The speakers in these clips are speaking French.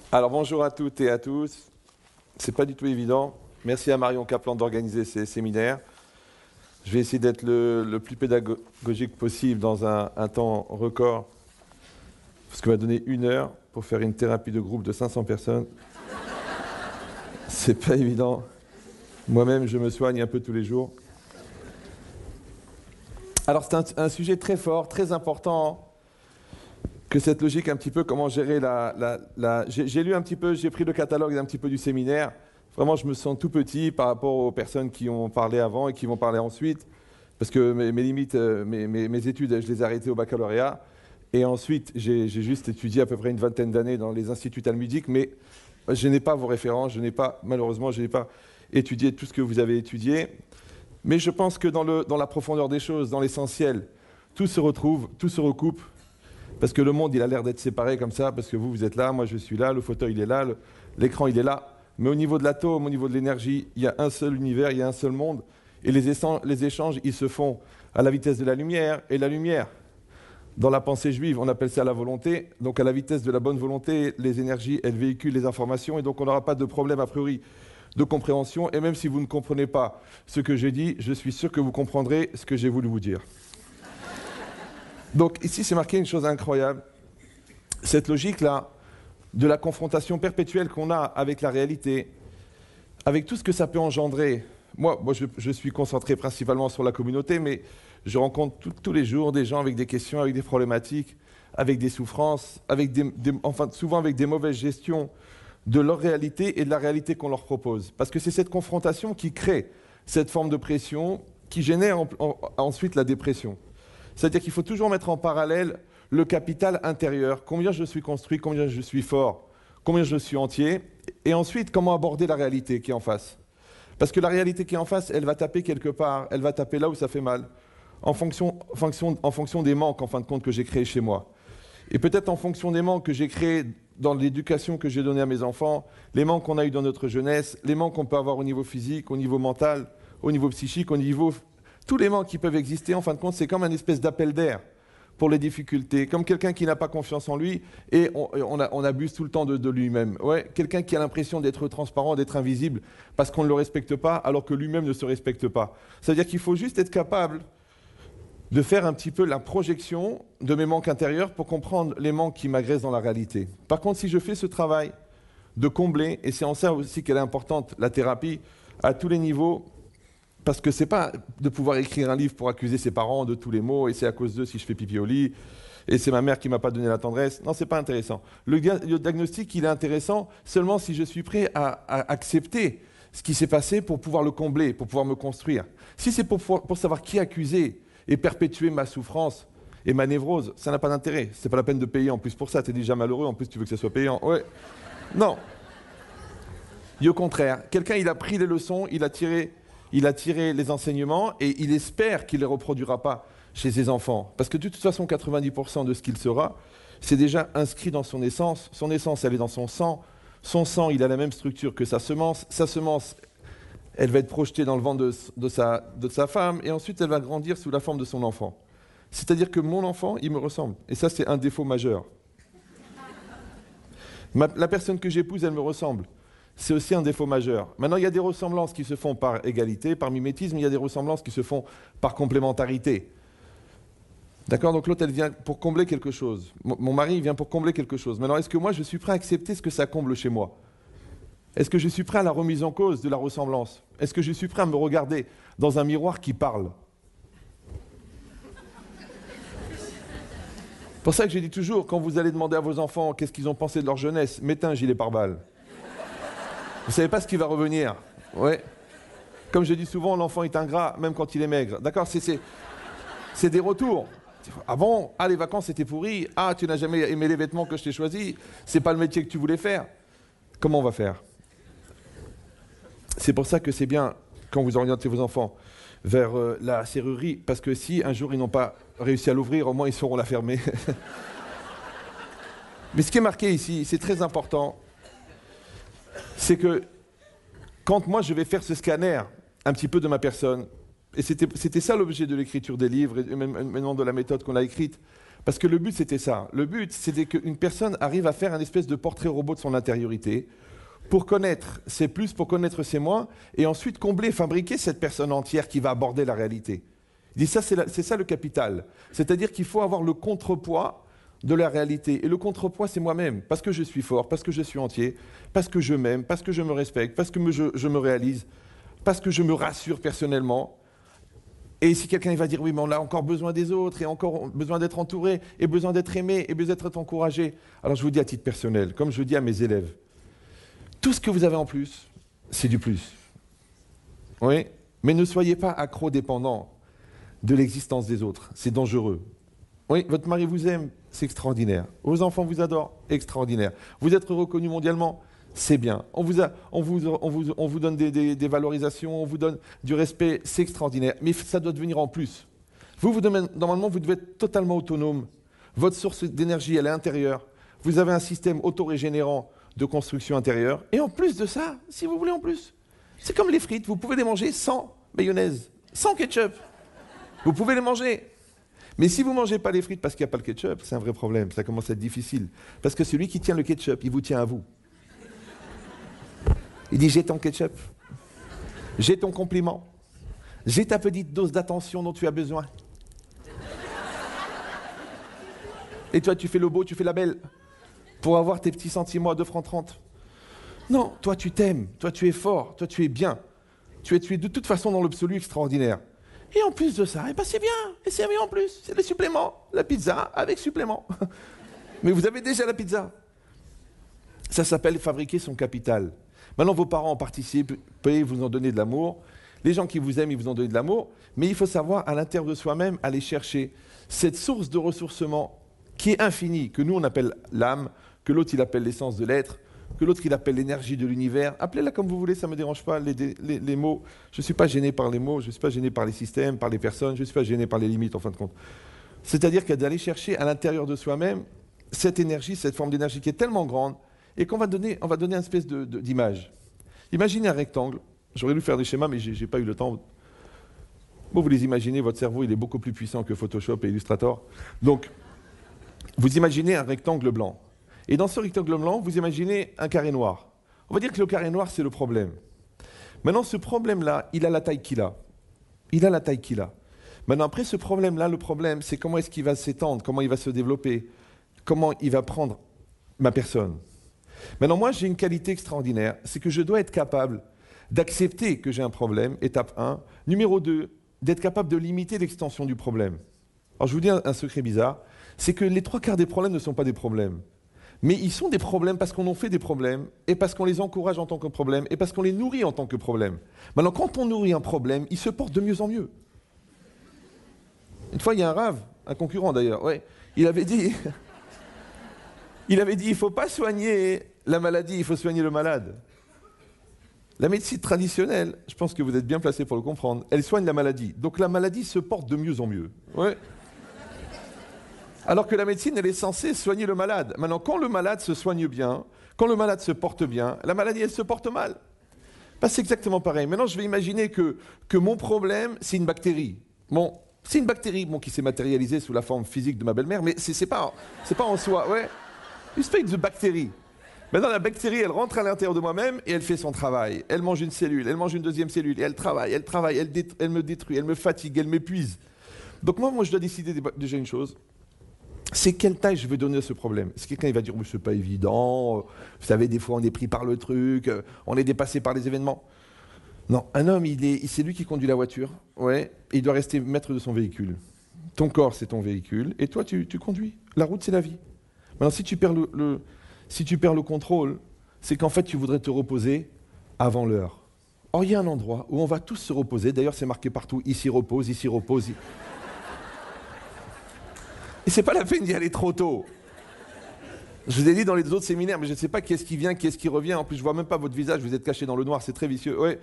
Alors bonjour à toutes et à tous. C'est pas du tout évident. Merci à Marion Kaplan d'organiser ces séminaires. Je vais essayer d'être le plus pédagogique possible dans un temps record. Parce qu'on m'a donné 1 heure pour faire une thérapie de groupe de 500 personnes. C'est pas évident. Moi-même, je me soigne un peu tous les jours. Alors c'est un sujet très fort, très important. Que cette logique, un petit peu, comment gérer J'ai lu un petit peu, j'ai pris le catalogue un petit peu du séminaire. Vraiment, je me sens tout petit par rapport aux personnes qui ont parlé avant et qui vont parler ensuite. Parce que mes limites, mes études, je les ai arrêtées au baccalauréat. Et ensuite, j'ai juste étudié à peu près une vingtaine d'années dans les instituts talmudiques. Mais je n'ai pas vos références, malheureusement, je n'ai pas étudié tout ce que vous avez étudié. Mais je pense que dans la profondeur des choses, dans l'essentiel, tout se retrouve, tout se recoupe. Parce que le monde, il a l'air d'être séparé comme ça, parce que vous êtes là, moi je suis là, le fauteuil il est là, l'écran il est là. Mais au niveau de l'atome, au niveau de l'énergie, il y a un seul univers, il y a un seul monde. Et les échanges, ils se font à la vitesse de la lumière. Et la lumière, dans la pensée juive, on appelle ça la volonté. Donc à la vitesse de la bonne volonté, les énergies, elles véhiculent les informations. Et donc on n'aura pas de problème a priori de compréhension. Et même si vous ne comprenez pas ce que j'ai dit, je suis sûr que vous comprendrez ce que j'ai voulu vous dire. Donc ici, c'est marqué une chose incroyable. Cette logique-là, de la confrontation perpétuelle qu'on a avec la réalité, avec tout ce que ça peut engendrer. Moi je suis concentré principalement sur la communauté, mais je rencontre tous les jours des gens avec des questions, avec des problématiques, avec des souffrances, enfin souvent avec des mauvaises gestions de leur réalité et de la réalité qu'on leur propose. Parce que c'est cette confrontation qui crée cette forme de pression qui génère ensuite la dépression. C'est-à-dire qu'il faut toujours mettre en parallèle le capital intérieur, combien je suis construit, combien je suis fort, combien je suis entier, et ensuite comment aborder la réalité qui est en face. Parce que la réalité qui est en face, elle va taper quelque part, elle va taper là où ça fait mal, en fonction des manques, en fin de compte, que j'ai créés chez moi. Et peut-être en fonction des manques que j'ai créés dans l'éducation que j'ai donnée à mes enfants, les manques qu'on a eus dans notre jeunesse, les manques qu'on peut avoir au niveau physique, au niveau mental, au niveau psychique, au niveau... Tous les manques qui peuvent exister, en fin de compte, c'est comme un espèce d'appel d'air pour les difficultés, comme quelqu'un qui n'a pas confiance en lui et on abuse tout le temps de lui-même. Ouais, quelqu'un qui a l'impression d'être transparent, d'être invisible, parce qu'on ne le respecte pas, alors que lui-même ne se respecte pas. C'est-à-dire qu'il faut juste être capable de faire un petit peu la projection de mes manques intérieurs pour comprendre les manques qui m'agressent dans la réalité. Par contre, si je fais ce travail de combler, et c'est en ça aussi qu'elle est importante, la thérapie, à tous les niveaux, parce que c'est pas de pouvoir écrire un livre pour accuser ses parents de tous les maux, et c'est à cause d'eux si je fais pipi au lit, et c'est ma mère qui m'a pas donné la tendresse. Non, c'est pas intéressant. Le diagnostic, il est intéressant seulement si je suis prêt à accepter ce qui s'est passé pour pouvoir le combler, pour pouvoir me construire. Si c'est pour savoir qui accuser et perpétuer ma souffrance et ma névrose, ça n'a pas d'intérêt. C'est pas la peine de payer en plus pour ça. Tu es déjà malheureux, en plus tu veux que ça soit payant. Ouais. Non. Et au contraire, quelqu'un, il a pris les leçons, il a tiré les enseignements et il espère qu'il ne les reproduira pas chez ses enfants. Parce que de toute façon, 90% de ce qu'il sera, c'est déjà inscrit dans son essence. Son essence, elle est dans son sang. Son sang, il a la même structure que sa semence. Sa semence, elle va être projetée dans le ventre de sa femme et ensuite elle va grandir sous la forme de son enfant. C'est-à-dire que mon enfant, il me ressemble. Et ça, c'est un défaut majeur. La personne que j'épouse, elle me ressemble. C'est aussi un défaut majeur. Maintenant, il y a des ressemblances qui se font par égalité, par mimétisme, il y a des ressemblances qui se font par complémentarité. D'accord? Donc l'autre, elle vient pour combler quelque chose. Mon mari, il vient pour combler quelque chose. Maintenant, est-ce que moi, je suis prêt à accepter ce que ça comble chez moi? Est-ce que je suis prêt à la remise en cause de la ressemblance? Est-ce que je suis prêt à me regarder dans un miroir qui parle? C'est pour ça que j'ai dit toujours, quand vous allez demander à vos enfants qu'est-ce qu'ils ont pensé de leur jeunesse, mettez un gilet pare-balles. Vous ne savez pas ce qui va revenir. Ouais. Comme je dis souvent, l'enfant est ingrat, même quand il est maigre. D'accord? C'est des retours. Ah bon? Ah, les vacances, c'était pourri. Ah, tu n'as jamais aimé les vêtements que je t'ai choisis. C'est pas le métier que tu voulais faire. Comment on va faire? C'est pour ça que c'est bien, quand vous orientez vos enfants vers la serrurerie, parce que si un jour ils n'ont pas réussi à l'ouvrir, au moins ils sauront la fermer. Mais ce qui est marqué ici, c'est très important, c'est que quand moi je vais faire ce scanner un petit peu de ma personne, Et c'était ça l'objet de l'écriture des livres et même de la méthode qu'on a écrite. Parce que le but, c'était ça. Le but, c'était qu'une personne arrive à faire un espèce de portrait robot de son intériorité pour connaître ses plus, pour connaître ses moins, et ensuite combler, fabriquer cette personne entière qui va aborder la réalité. Il dit ça, c'est ça le capital. C'est-à-dire qu'il faut avoir le contrepoids de la réalité. Et le contrepoids, c'est moi-même. Parce que je suis fort, parce que je suis entier, parce que je m'aime, parce que je me respecte, parce que je me réalise, parce que je me rassure personnellement. Et si quelqu'un va dire, oui, mais on a encore besoin des autres, et encore besoin d'être entouré, et besoin d'être aimé, et besoin d'être encouragé. Alors je vous dis à titre personnel, comme je dis à mes élèves, tout ce que vous avez en plus, c'est du plus. Oui, mais ne soyez pas accro-dépendants de l'existence des autres. C'est dangereux. Oui, votre mari vous aime, c'est extraordinaire. Vos enfants vous adorent, extraordinaire. Vous êtes reconnu mondialement, c'est bien. On vous donne des valorisations, on vous donne du respect, c'est extraordinaire. Mais ça doit devenir en plus. Normalement, vous devez être totalement autonome. Votre source d'énergie, elle est intérieure. Vous avez un système autorégénérant de construction intérieure. Et en plus de ça, si vous voulez en plus, c'est comme les frites, vous pouvez les manger sans mayonnaise, sans ketchup. Vous pouvez les manger. Mais si vous ne mangez pas les frites parce qu'il n'y a pas le ketchup, c'est un vrai problème, ça commence à être difficile. Parce que celui qui tient le ketchup, il vous tient à vous. Il dit, j'ai ton ketchup, j'ai ton compliment, j'ai ta petite dose d'attention dont tu as besoin. Et toi, tu fais le beau, tu fais la belle, pour avoir tes petits sentiments à 2,30 francs. Non, toi, tu t'aimes, toi, tu es fort, toi, tu es bien. Tu es de toute façon dans l'absolu extraordinaire. Et en plus de ça, eh ben c'est bien, et c'est mieux en plus, c'est les suppléments, la pizza avec supplément. Mais vous avez déjà la pizza. Ça s'appelle fabriquer son capital. Maintenant, vos parents en participent, vous en donner de l'amour. Les gens qui vous aiment, ils vous ont donné de l'amour. Mais il faut savoir, à l'intérieur de soi-même, aller chercher cette source de ressourcement qui est infinie, que nous, on appelle l'âme, que l'autre, il appelle l'essence de l'être, que l'autre, il appelle l'énergie de l'univers. Appelez-la comme vous voulez, ça ne me dérange pas, les mots. Je ne suis pas gêné par les mots, je ne suis pas gêné par les systèmes, par les personnes, je ne suis pas gêné par les limites, en fin de compte. C'est-à-dire qu'il y a d'aller chercher à l'intérieur de soi-même cette énergie, cette forme d'énergie qui est tellement grande, et qu'on va donner une espèce d'image. Imaginez un rectangle. J'aurais dû faire des schémas, mais je n'ai pas eu le temps. Bon, vous les imaginez, votre cerveau, il est beaucoup plus puissant que Photoshop et Illustrator. Donc, vous imaginez un rectangle blanc. Et dans ce rectangle blanc, vous imaginez un carré noir. On va dire que le carré noir, c'est le problème. Maintenant, ce problème-là, il a la taille qu'il a. Il a la taille qu'il a. Maintenant, après ce problème-là, le problème, c'est comment est-ce qu'il va s'étendre, comment il va se développer, comment il va prendre ma personne. Maintenant, moi, j'ai une qualité extraordinaire, c'est que je dois être capable d'accepter que j'ai un problème, étape 1. Numéro 2, d'être capable de limiter l'extension du problème. Alors, je vous dis un secret bizarre, c'est que les 3/4 des problèmes ne sont pas des problèmes. Mais ils sont des problèmes parce qu'on en fait des problèmes, et parce qu'on les encourage en tant que problème, et parce qu'on les nourrit en tant que problème. Maintenant, quand on nourrit un problème, il se porte de mieux en mieux. Une fois, il y a un rave, un concurrent d'ailleurs, ouais, il avait dit, il ne faut pas soigner la maladie, il faut soigner le malade. La médecine traditionnelle, je pense que vous êtes bien placé pour le comprendre, elle soigne la maladie. Donc la maladie se porte de mieux en mieux. Ouais. Alors que la médecine, elle est censée soigner le malade. Maintenant, quand le malade se soigne bien, quand le malade se porte bien, la maladie, elle se porte mal. Ben, c'est exactement pareil. Maintenant, je vais imaginer que mon problème, c'est une bactérie. Bon, c'est une bactérie qui s'est matérialisée sous la forme physique de ma belle-mère, mais c'est pas en soi. Ouais. Une espèce de bactérie. Maintenant, la bactérie, elle rentre à l'intérieur de moi-même et elle fait son travail. Elle mange une cellule, elle mange une deuxième cellule, et elle travaille, elle me détruit, elle me fatigue, elle m'épuise. Donc moi, je dois décider déjà une chose. C'est quelle taille je veux donner à ce problème. Si quelqu'un va dire « c'est pas évident, vous savez, des fois on est pris par le truc, on est dépassé par les événements ». Non, un homme, c'est lui qui conduit la voiture, ouais, et il doit rester maître de son véhicule. Ton corps, c'est ton véhicule, et toi, tu conduis. La route, c'est la vie. Maintenant, si tu perds le contrôle, c'est qu'en fait, tu voudrais te reposer avant l'heure. Or, il y a un endroit où on va tous se reposer, d'ailleurs, c'est marqué partout, ici repose, ici repose. Et c'est pas la peine d'y aller trop tôt. Je vous ai dit dans les autres séminaires, mais je ne sais pas qui est-ce qui vient, qui est-ce qui revient. En plus, je vois même pas votre visage, vous êtes caché dans le noir, c'est très vicieux. Ouais.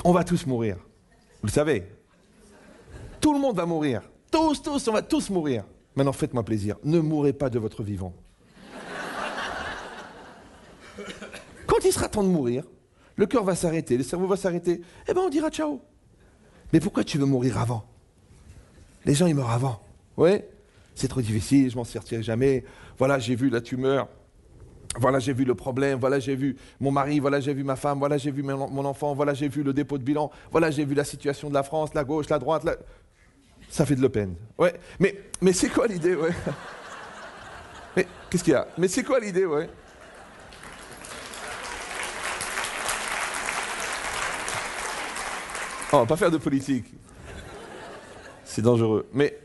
On va tous mourir. Vous le savez. Tout le monde va mourir. Tous, on va tous mourir. Maintenant, faites-moi plaisir. Ne mourrez pas de votre vivant. Quand il sera temps de mourir, le cœur va s'arrêter, le cerveau va s'arrêter, eh ben on dira ciao. Mais pourquoi tu veux mourir avant? Les gens, ils meurent avant. Ouais, c'est trop difficile, je m'en sortirai jamais. Voilà, j'ai vu la tumeur. Voilà, j'ai vu le problème. Voilà, j'ai vu mon mari. Voilà, j'ai vu ma femme. Voilà, j'ai vu mon enfant. Voilà, j'ai vu le dépôt de bilan. Voilà, j'ai vu la situation de la France, la gauche, la droite. Ça fait de la peine. Ouais, mais c'est quoi l'idée, ouais? Mais qu'est-ce qu'il y a? Mais c'est quoi l'idée, ouais? Oh, on va pas faire de politique. C'est dangereux. Mais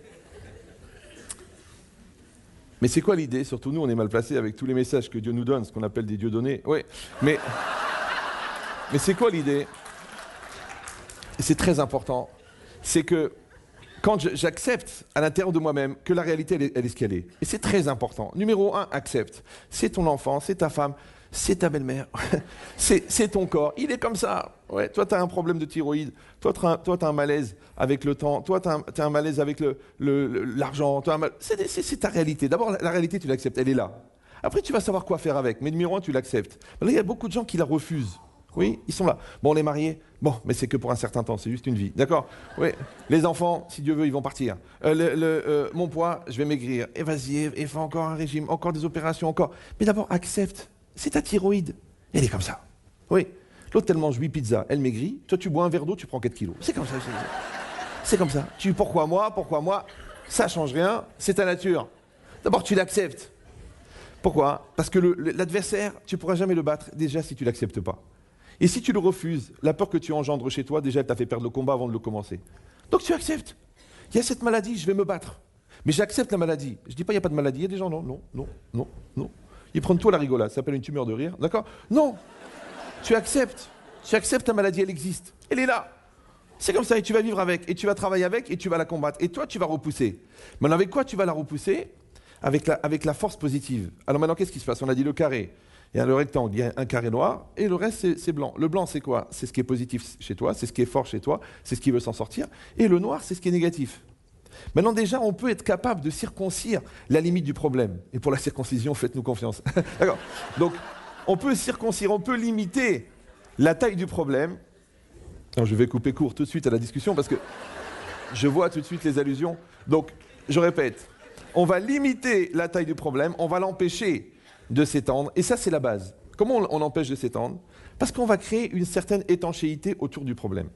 c'est quoi l'idée? Surtout nous, on est mal placés avec tous les messages que Dieu nous donne, ce qu'on appelle des dieux donnés. Oui, mais c'est quoi l'idée? C'est très important. C'est que quand j'accepte à l'intérieur de moi-même que la réalité, elle est ce qu'elle est. Et c'est très important. Numéro 1, accepte. C'est ton enfant, c'est ta femme, c'est ta belle-mère, c'est ton corps. Il est comme ça. Ouais, toi, tu as un problème de thyroïde. Toi, tu as un malaise avec le temps. Toi, tu as un malaise avec l'argent. C'est ta réalité. D'abord, la réalité, tu l'acceptes. Elle est là. Après, tu vas savoir quoi faire avec. Mais numéro 1, tu l'acceptes. Là, il y a beaucoup de gens qui la refusent. Oui, ils sont là. Bon, on est mariés. Bon, mais c'est que pour un certain temps. C'est juste une vie. D'accord? Oui. Les enfants, si Dieu veut, ils vont partir. Mon poids, je vais maigrir. Et vas-y, et fais encore un régime. Encore des opérations, encore. Mais d'abord, accepte. C'est ta thyroïde. Elle est comme ça. Oui. L'autre, elle mange 8 pizzas, elle maigrit. Toi, tu bois un verre d'eau, tu prends 4 kilos. C'est comme ça. C'est comme ça. Pourquoi moi? Ça change rien. C'est ta nature. D'abord, tu l'acceptes. Pourquoi? Parce que l'adversaire, tu ne pourras jamais le battre, déjà, si tu ne l'acceptes pas. Et si tu le refuses, la peur que tu engendres chez toi, déjà, elle t'a fait perdre le combat avant de le commencer. Donc, tu acceptes. Il y a cette maladie, je vais me battre. Mais j'accepte la maladie. Je ne dis pas, il n'y a pas de maladie. Il y a des gens, non. Ils prennent tout à la rigolade. Ça s'appelle une tumeur de rire. D'accord? Non. Tu acceptes ta maladie, elle existe. Elle est là. C'est comme ça, et tu vas vivre avec, et tu vas travailler avec, et tu vas la combattre. Et toi, tu vas repousser. Maintenant, avec quoi tu vas la repousser? Avec la force positive. Alors maintenant, qu'est-ce qui se passe? On a dit le carré. Il y a le rectangle, il y a un carré noir, et le reste, c'est blanc. Le blanc, c'est quoi? C'est ce qui est positif chez toi, c'est ce qui est fort chez toi, c'est ce qui veut s'en sortir. Et le noir, c'est ce qui est négatif. Maintenant, déjà, on peut être capable de circoncire la limite du problème. Et pour la circoncision, faites-nous confiance. D'accord? Donc, on peut circoncire, on peut limiter la taille du problème. Alors, je vais couper court tout de suite à la discussion parce que je vois tout de suite les allusions. Donc, je répète, on va limiter la taille du problème, on va l'empêcher de s'étendre. Et ça, c'est la base. Comment on l'empêche de s'étendre? Parce qu'on va créer une certaine étanchéité autour du problème.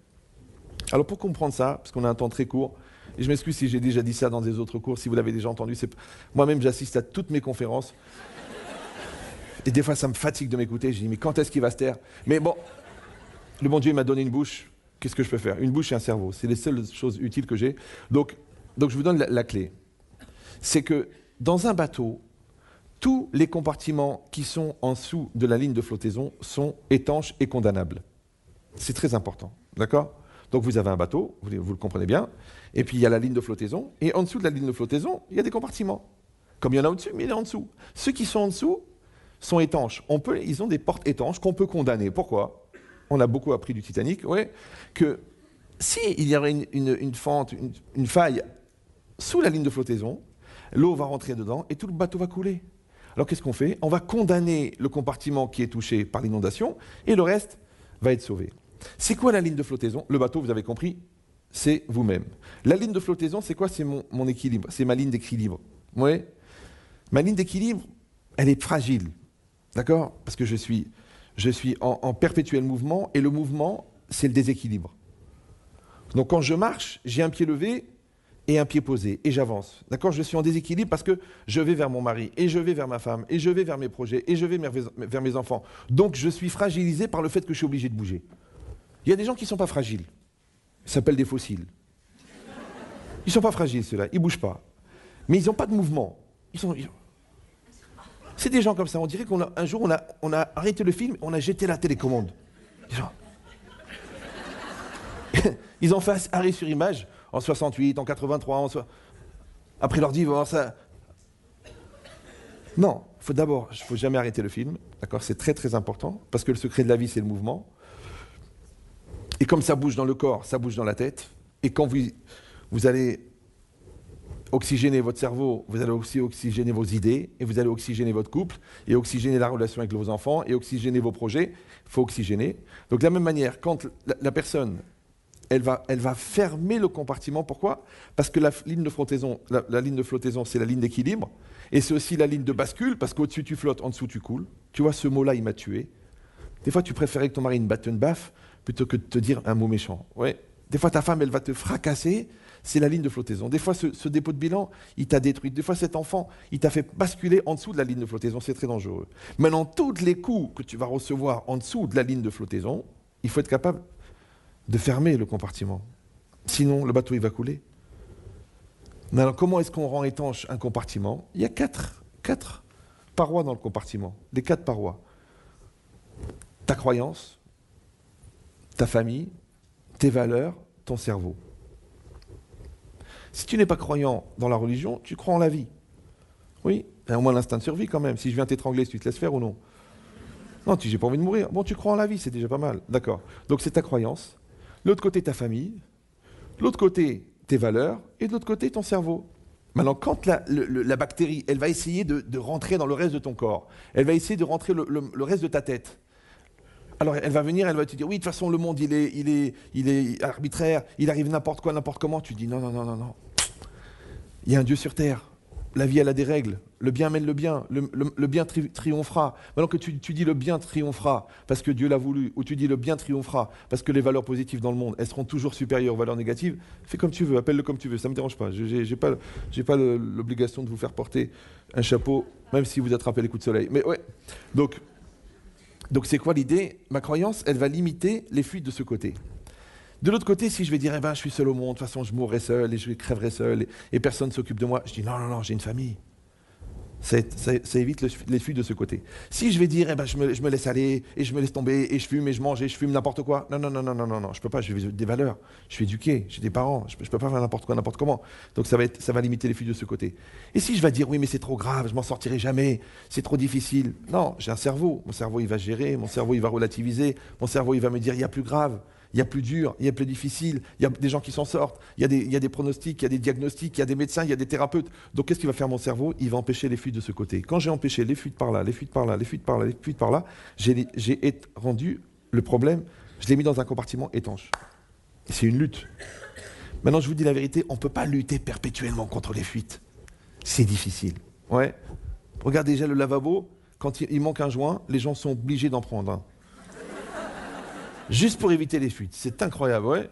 Alors, pour comprendre ça, parce qu'on a un temps très court, et je m'excuse si j'ai déjà dit ça dans des autres cours, si vous l'avez déjà entendu, moi-même, j'assiste à toutes mes conférences. Et des fois, ça me fatigue de m'écouter. Je dis, mais quand est-ce qu'il va se taire? Mais bon, le bon Dieu m'a donné une bouche. Qu'est-ce que je peux faire? Une bouche et un cerveau. C'est les seules choses utiles que j'ai. Donc je vous donne la clé. C'est que dans un bateau, tous les compartiments qui sont en dessous de la ligne de flottaison sont étanches et condamnables. C'est très important. D'accord? Donc vous avez un bateau, vous le comprenez bien, et puis il y a la ligne de flottaison, et en dessous de la ligne de flottaison, il y a des compartiments. Comme il y en a au-dessus, mais il y en a en dessous. Ceux qui sont en dessous sont étanches. Ils ont des portes étanches qu'on peut condamner. Pourquoi? On a beaucoup appris du Titanic, ouais, que s'il y avait une fente, une faille sous la ligne de flottaison, l'eau va rentrer dedans et tout le bateau va couler. Alors qu'est-ce qu'on fait? On va condamner le compartiment qui est touché par l'inondation et le reste va être sauvé. C'est quoi la ligne de flottaison? Le bateau, vous avez compris, c'est vous-même. La ligne de flottaison, c'est quoi? C'est mon équilibre, c'est ma ligne d'équilibre. Ouais. Ma ligne d'équilibre, elle est fragile. D'accord? Parce que je suis en perpétuel mouvement, et le mouvement, c'est le déséquilibre. Donc quand je marche, j'ai un pied levé et un pied posé, et j'avance. D'accord? Je suis en déséquilibre parce que je vais vers mon mari, et je vais vers ma femme, et je vais vers mes projets, et je vais vers mes enfants. Donc je suis fragilisé par le fait que je suis obligé de bouger. Il y a des gens qui ne sont pas fragiles. Ils s'appellent des fossiles. Ils ne sont pas fragiles, ceux-là. Ils ne bougent pas. Mais ils n'ont pas de mouvement. C'est des gens comme ça. On dirait qu'un jour, on a arrêté le film, on a jeté la télécommande. Ils ont fait arrêt sur image en 68, en 83, après leur dit, bon, ça... Non, il ne faut jamais arrêter le film. D'accord? C'est très très important, parce que le secret de la vie, c'est le mouvement. Et comme ça bouge dans le corps, ça bouge dans la tête. Et quand vous allez oxygéner votre cerveau, vous allez aussi oxygéner vos idées, et vous allez oxygéner votre couple, et oxygéner la relation avec vos enfants, et oxygéner vos projets. faut oxygéner. Donc de la même manière, quand la personne, elle va fermer le compartiment. Pourquoi? Parce que la ligne de flottaison, la ligne de flottaison, c'est la ligne d'équilibre. Et c'est aussi la ligne de bascule, parce qu'au-dessus tu flottes, en dessous tu coules. Tu vois, ce mot-là, il m'a tué. Des fois, tu préférais que ton mari ne batte une baffe plutôt que de te dire un mot méchant. Ouais. Des fois, ta femme, elle va te fracasser. C'est la ligne de flottaison. Des fois, ce dépôt de bilan, il t'a détruit. Des fois, cet enfant, il t'a fait basculer en dessous de la ligne de flottaison. C'est très dangereux. Maintenant, tous les coups que tu vas recevoir en dessous de la ligne de flottaison, il faut être capable de fermer le compartiment. Sinon, le bateau, il va couler. Alors, comment est-ce qu'on rend étanche un compartiment? Il y a quatre parois dans le compartiment. Les 4 parois. Ta croyance, ta famille, tes valeurs, ton cerveau. Si tu n'es pas croyant dans la religion, tu crois en la vie. Oui, et au moins l'instinct de survie quand même. Si je viens t'étrangler, tu te laisses faire ou non? Non, j'ai pas envie de mourir. Bon, tu crois en la vie, c'est déjà pas mal. D'accord. Donc c'est ta croyance. L'autre côté, ta famille. L'autre côté, tes valeurs. Et de l'autre côté, ton cerveau. Maintenant, quand la bactérie, elle va essayer de rentrer dans le reste de ton corps, elle va essayer de rentrer le reste de ta tête. Alors elle va venir, elle va te dire, oui, de toute façon, le monde, il est arbitraire, il arrive n'importe quoi, n'importe comment. Tu dis, non, non, non, non, non. Il y a un Dieu sur terre. La vie, elle a des règles. Le bien mène le bien. Le bien triomphera. Maintenant que tu dis le bien triomphera parce que Dieu l'a voulu, ou tu dis le bien triomphera parce que les valeurs positives dans le monde, elles seront toujours supérieures aux valeurs négatives, fais comme tu veux, appelle-le comme tu veux, ça ne me dérange pas. Je n'ai pas l'obligation de vous faire porter un chapeau, même si vous attrapez les coups de soleil. Mais ouais. Donc c'est quoi l'idée? Ma croyance, elle va limiter les fuites de ce côté. De l'autre côté, si je vais dire, eh ben, je suis seul au monde, de toute façon, je mourrai seul et je crèverai seul et personne ne s'occupe de moi, je dis, non, non, non, j'ai une famille. Ça évite les fuites de ce côté. Si je vais dire, eh ben, je me laisse aller et je me laisse tomber et je fume et je mange et je fume n'importe quoi, non, non, non, non, non, non, non, je peux pas, j'ai des valeurs, je suis éduqué, j'ai des parents, je peux pas faire n'importe quoi, n'importe comment. Donc ça va limiter les fuites de ce côté. Et si je vais dire, oui, mais c'est trop grave, je m'en sortirai jamais, c'est trop difficile. Non, j'ai un cerveau, mon cerveau il va gérer, mon cerveau il va relativiser, mon cerveau il va me dire, il y a plus grave. Il y a plus dur, il y a plus difficile, il y a des gens qui s'en sortent, il y a des pronostics, il y a des diagnostics, il y a des médecins, il y a des thérapeutes. Donc qu'est-ce qu'il va faire mon cerveau? Il va empêcher les fuites de ce côté. Quand j'ai empêché les fuites par là, les fuites par là, les fuites par là, les fuites par là, j'ai rendu le problème, je l'ai mis dans un compartiment étanche. Et c'est une lutte. Maintenant je vous dis la vérité, on ne peut pas lutter perpétuellement contre les fuites. C'est difficile. Ouais. Regarde déjà le lavabo, quand il manque un joint, les gens sont obligés d'en prendre un. Juste pour éviter les fuites. C'est incroyable, ouais.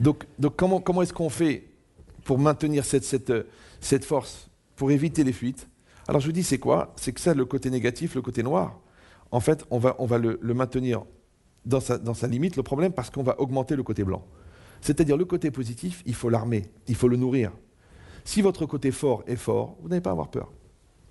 Donc comment est-ce qu'on fait pour maintenir cette force, pour éviter les fuites? Alors je vous dis, c'est quoi? C'est que ça, le côté négatif, le côté noir, en fait, on va le maintenir dans sa limite, le problème, parce qu'on va augmenter le côté blanc. C'est-à-dire le côté positif, il faut l'armer, il faut le nourrir. Si votre côté fort est fort, vous n'allez pas avoir peur.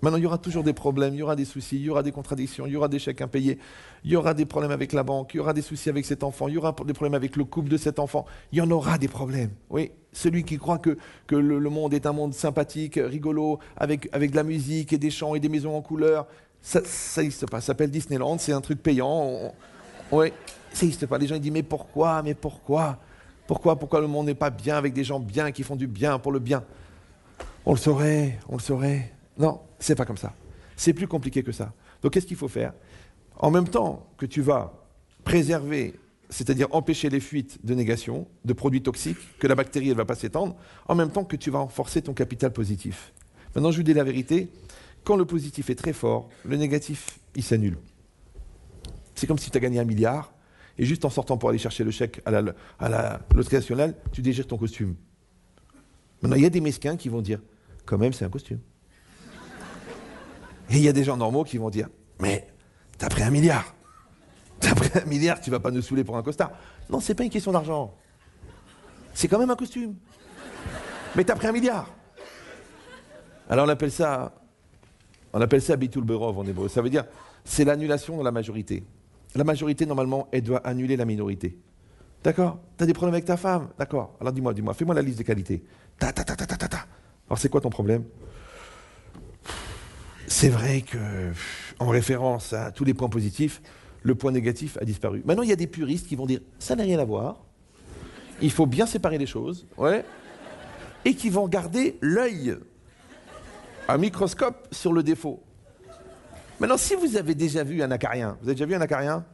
Maintenant, il y aura toujours des problèmes, il y aura des soucis, il y aura des contradictions, il y aura des chèques impayés, il y aura des problèmes avec la banque, il y aura des soucis avec cet enfant, il y aura des problèmes avec le couple de cet enfant. Il y en aura des problèmes. Oui, celui qui croit que le monde est un monde sympathique, rigolo, avec de la musique et des chants et des maisons en couleur, ça n'existe pas. Ça s'appelle Disneyland, c'est un truc payant. Oui, ça n'existe pas. Les gens ils disent mais pourquoi? Pourquoi le monde n'est pas bien avec des gens bien qui font du bien pour le bien? On le saurait. Non, c'est pas comme ça. C'est plus compliqué que ça. Donc qu'est-ce qu'il faut faire? En même temps que tu vas préserver, c'est-à-dire empêcher les fuites de négation, de produits toxiques, que la bactérie ne va pas s'étendre, en même temps que tu vas renforcer ton capital positif. Maintenant, je vous dis la vérité, quand le positif est très fort, le négatif, il s'annule. C'est comme si tu as gagné 1 milliard, et juste en sortant pour aller chercher le chèque à la loterie nationale, tu dégires ton costume. Maintenant, il y a des mesquins qui vont dire, quand même, c'est un costume. Et il y a des gens normaux qui vont dire, mais t'as pris 1 milliard. T'as pris 1 milliard, tu vas pas nous saouler pour un costard. Non, c'est pas une question d'argent. C'est quand même un costume. Mais t'as pris 1 milliard. Alors on appelle ça bitul berov en hébreu. Ça veut dire, c'est l'annulation de la majorité. La majorité, normalement, elle doit annuler la minorité. D'accord? T'as des problèmes avec ta femme? D'accord. Alors dis-moi, fais-moi la liste des qualités. Alors c'est quoi ton problème? C'est vrai que, en référence à tous les points positifs, le point négatif a disparu. Maintenant, il y a des puristes qui vont dire, ça n'a rien à voir, il faut bien séparer les choses, ouais, et qui vont garder l'œil, un microscope sur le défaut. Maintenant, si vous avez déjà vu un acarien, vous avez déjà vu un acarien?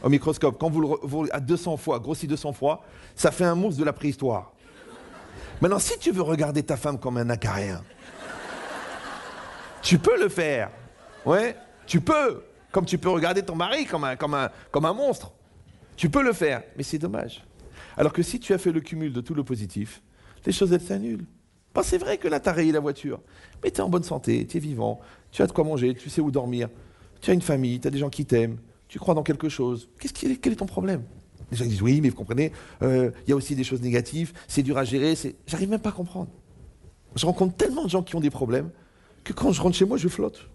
au microscope, quand vous à 200 fois, grossi 200 fois, ça fait un monstre de la préhistoire. Maintenant, si tu veux regarder ta femme comme un acarien, tu peux le faire. Ouais, tu peux. Comme tu peux regarder ton mari comme un monstre. Tu peux le faire, mais c'est dommage. Alors que si tu as fait le cumul de tout le positif, les choses, elles s'annulent. Bon, c'est vrai que là, tu as rayé la voiture, mais tu es en bonne santé, tu es vivant, tu as de quoi manger, tu sais où dormir, tu as une famille, tu as des gens qui t'aiment, tu crois dans quelque chose. Quel est ton problème? Les gens disent, oui, mais vous comprenez, y a aussi des choses négatives, c'est dur à gérer, j'arrive même pas à comprendre. Je rencontre tellement de gens qui ont des problèmes que quand je rentre chez moi, je flotte.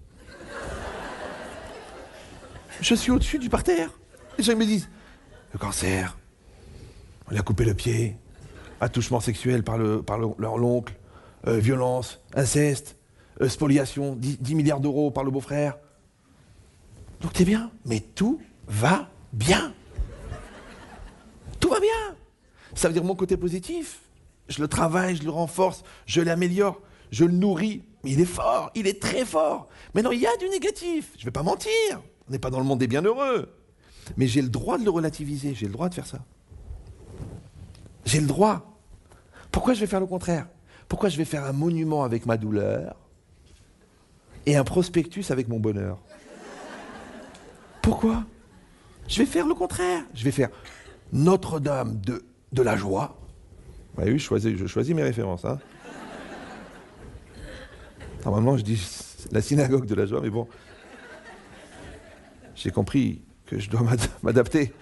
Je suis au-dessus du parterre. Les gens me disent, le cancer, on lui a coupé le pied, attouchement sexuel par leur oncle, violence, inceste, spoliation, 10 milliards d'euros par le beau-frère. Donc t'es bien, mais tout va bien. Tout va bien. Ça veut dire mon côté positif. Je le travaille, je le renforce, je l'améliore, je le nourris. Mais il est fort, il est très fort. Maintenant, il y a du négatif. Je ne vais pas mentir. On n'est pas dans le monde des bienheureux. Mais j'ai le droit de le relativiser, j'ai le droit de faire ça. J'ai le droit. Pourquoi je vais faire le contraire? Pourquoi je vais faire un monument avec ma douleur et un prospectus avec mon bonheur? Pourquoi? Je vais faire le contraire. Je vais faire Notre-Dame de la joie. Ouais, oui, je choisis mes références. Hein. Normalement, je dis la synagogue de la joie, mais bon. J'ai compris que je dois m'adapter.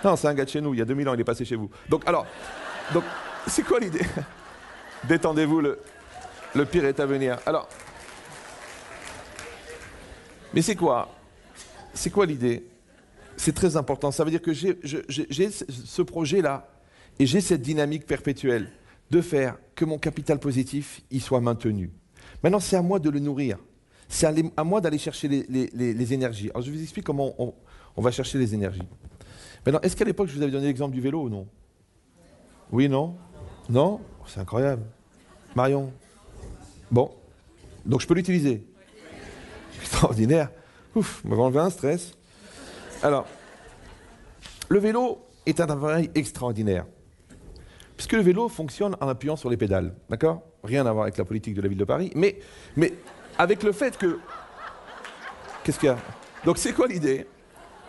Non, c'est un gars de chez nous, il y a 2000 ans, il est passé chez vous. Donc, c'est quoi l'idée? Détendez-vous, le pire est à venir. Alors, mais c'est quoi? C'est quoi l'idée? C'est très important. Ça veut dire que j'ai ce projet-là et j'ai cette dynamique perpétuelle de faire que mon capital positif y soit maintenu. Maintenant, c'est à moi de le nourrir. C'est à moi d'aller chercher les énergies. Alors, je vous explique comment on va chercher les énergies. Maintenant, est-ce qu'à l'époque, je vous avais donné l'exemple du vélo ou non? Oui, non? Non? C'est incroyable. Marion? Bon. Donc, je peux l'utiliser. Extraordinaire. Ouf, on va enlever un stress. Alors, le vélo est un appareil extraordinaire. Puisque le vélo fonctionne en appuyant sur les pédales. D'accord? Rien à voir avec la politique de la ville de Paris. Mais avec le fait que... Qu'est-ce qu'il y a? Donc, c'est quoi l'idée?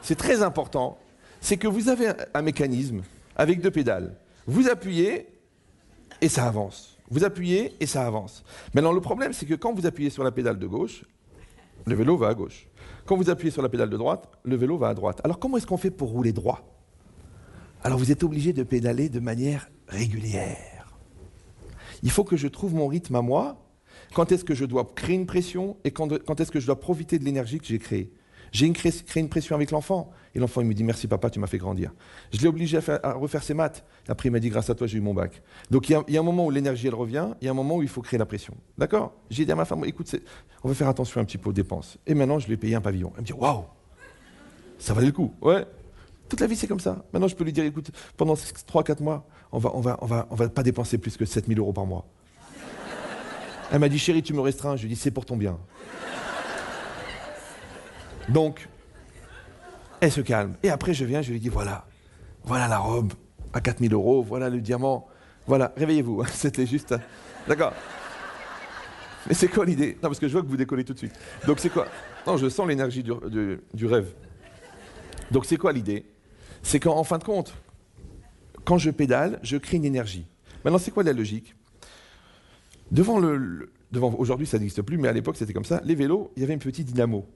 C'est très important. C'est que vous avez un mécanisme avec 2 pédales. Vous appuyez et ça avance. Vous appuyez et ça avance. Maintenant, le problème, c'est que quand vous appuyez sur la pédale de gauche, le vélo va à gauche. Quand vous appuyez sur la pédale de droite, le vélo va à droite. Alors, comment est-ce qu'on fait pour rouler droit? Alors, vous êtes obligé de pédaler de manière régulière. Il faut que je trouve mon rythme à moi. Quand est-ce que je dois créer une pression et quand est-ce que je dois profiter de l'énergie que j'ai créée? J'ai créé une pression avec l'enfant. Et l'enfant, il me dit « Merci papa, tu m'as fait grandir ». Je l'ai obligé à refaire ses maths. Après, il m'a dit « Grâce à toi, j'ai eu mon bac ». Donc, il y a un moment où l'énergie, elle revient. Il y a un moment où il faut créer la pression. D'accord? J'ai dit à ma femme « Écoute, on va faire attention un petit peu aux dépenses ». Et maintenant, je lui ai payé un pavillon. Elle me dit « Waouh, ça valait le coup ». Ouais. Toute la vie, c'est comme ça. Maintenant, je peux lui dire « Écoute, pendant 3-4 mois, on va pas dépenser plus que 7 000 € par mois ». Elle m'a dit « Chérie, tu me restreins ». Je lui ai dit « C'est pour ton bien ». Donc, elle se calme. Et après, je viens, je lui dis, voilà la robe à 4 000 €, voilà le diamant, voilà, réveillez-vous, c'était juste... D'accord. Mais c'est quoi l'idée? Non, parce que je vois que vous décollez tout de suite. Donc c'est quoi? Non, je sens l'énergie du rêve. Donc c'est quoi l'idée? C'est qu'en fin de compte, quand je pédale, je crée une énergie. Maintenant, c'est quoi la logique? Aujourd'hui, ça n'existe plus, mais à l'époque, c'était comme ça. Les vélos, il y avait un petit dynamo.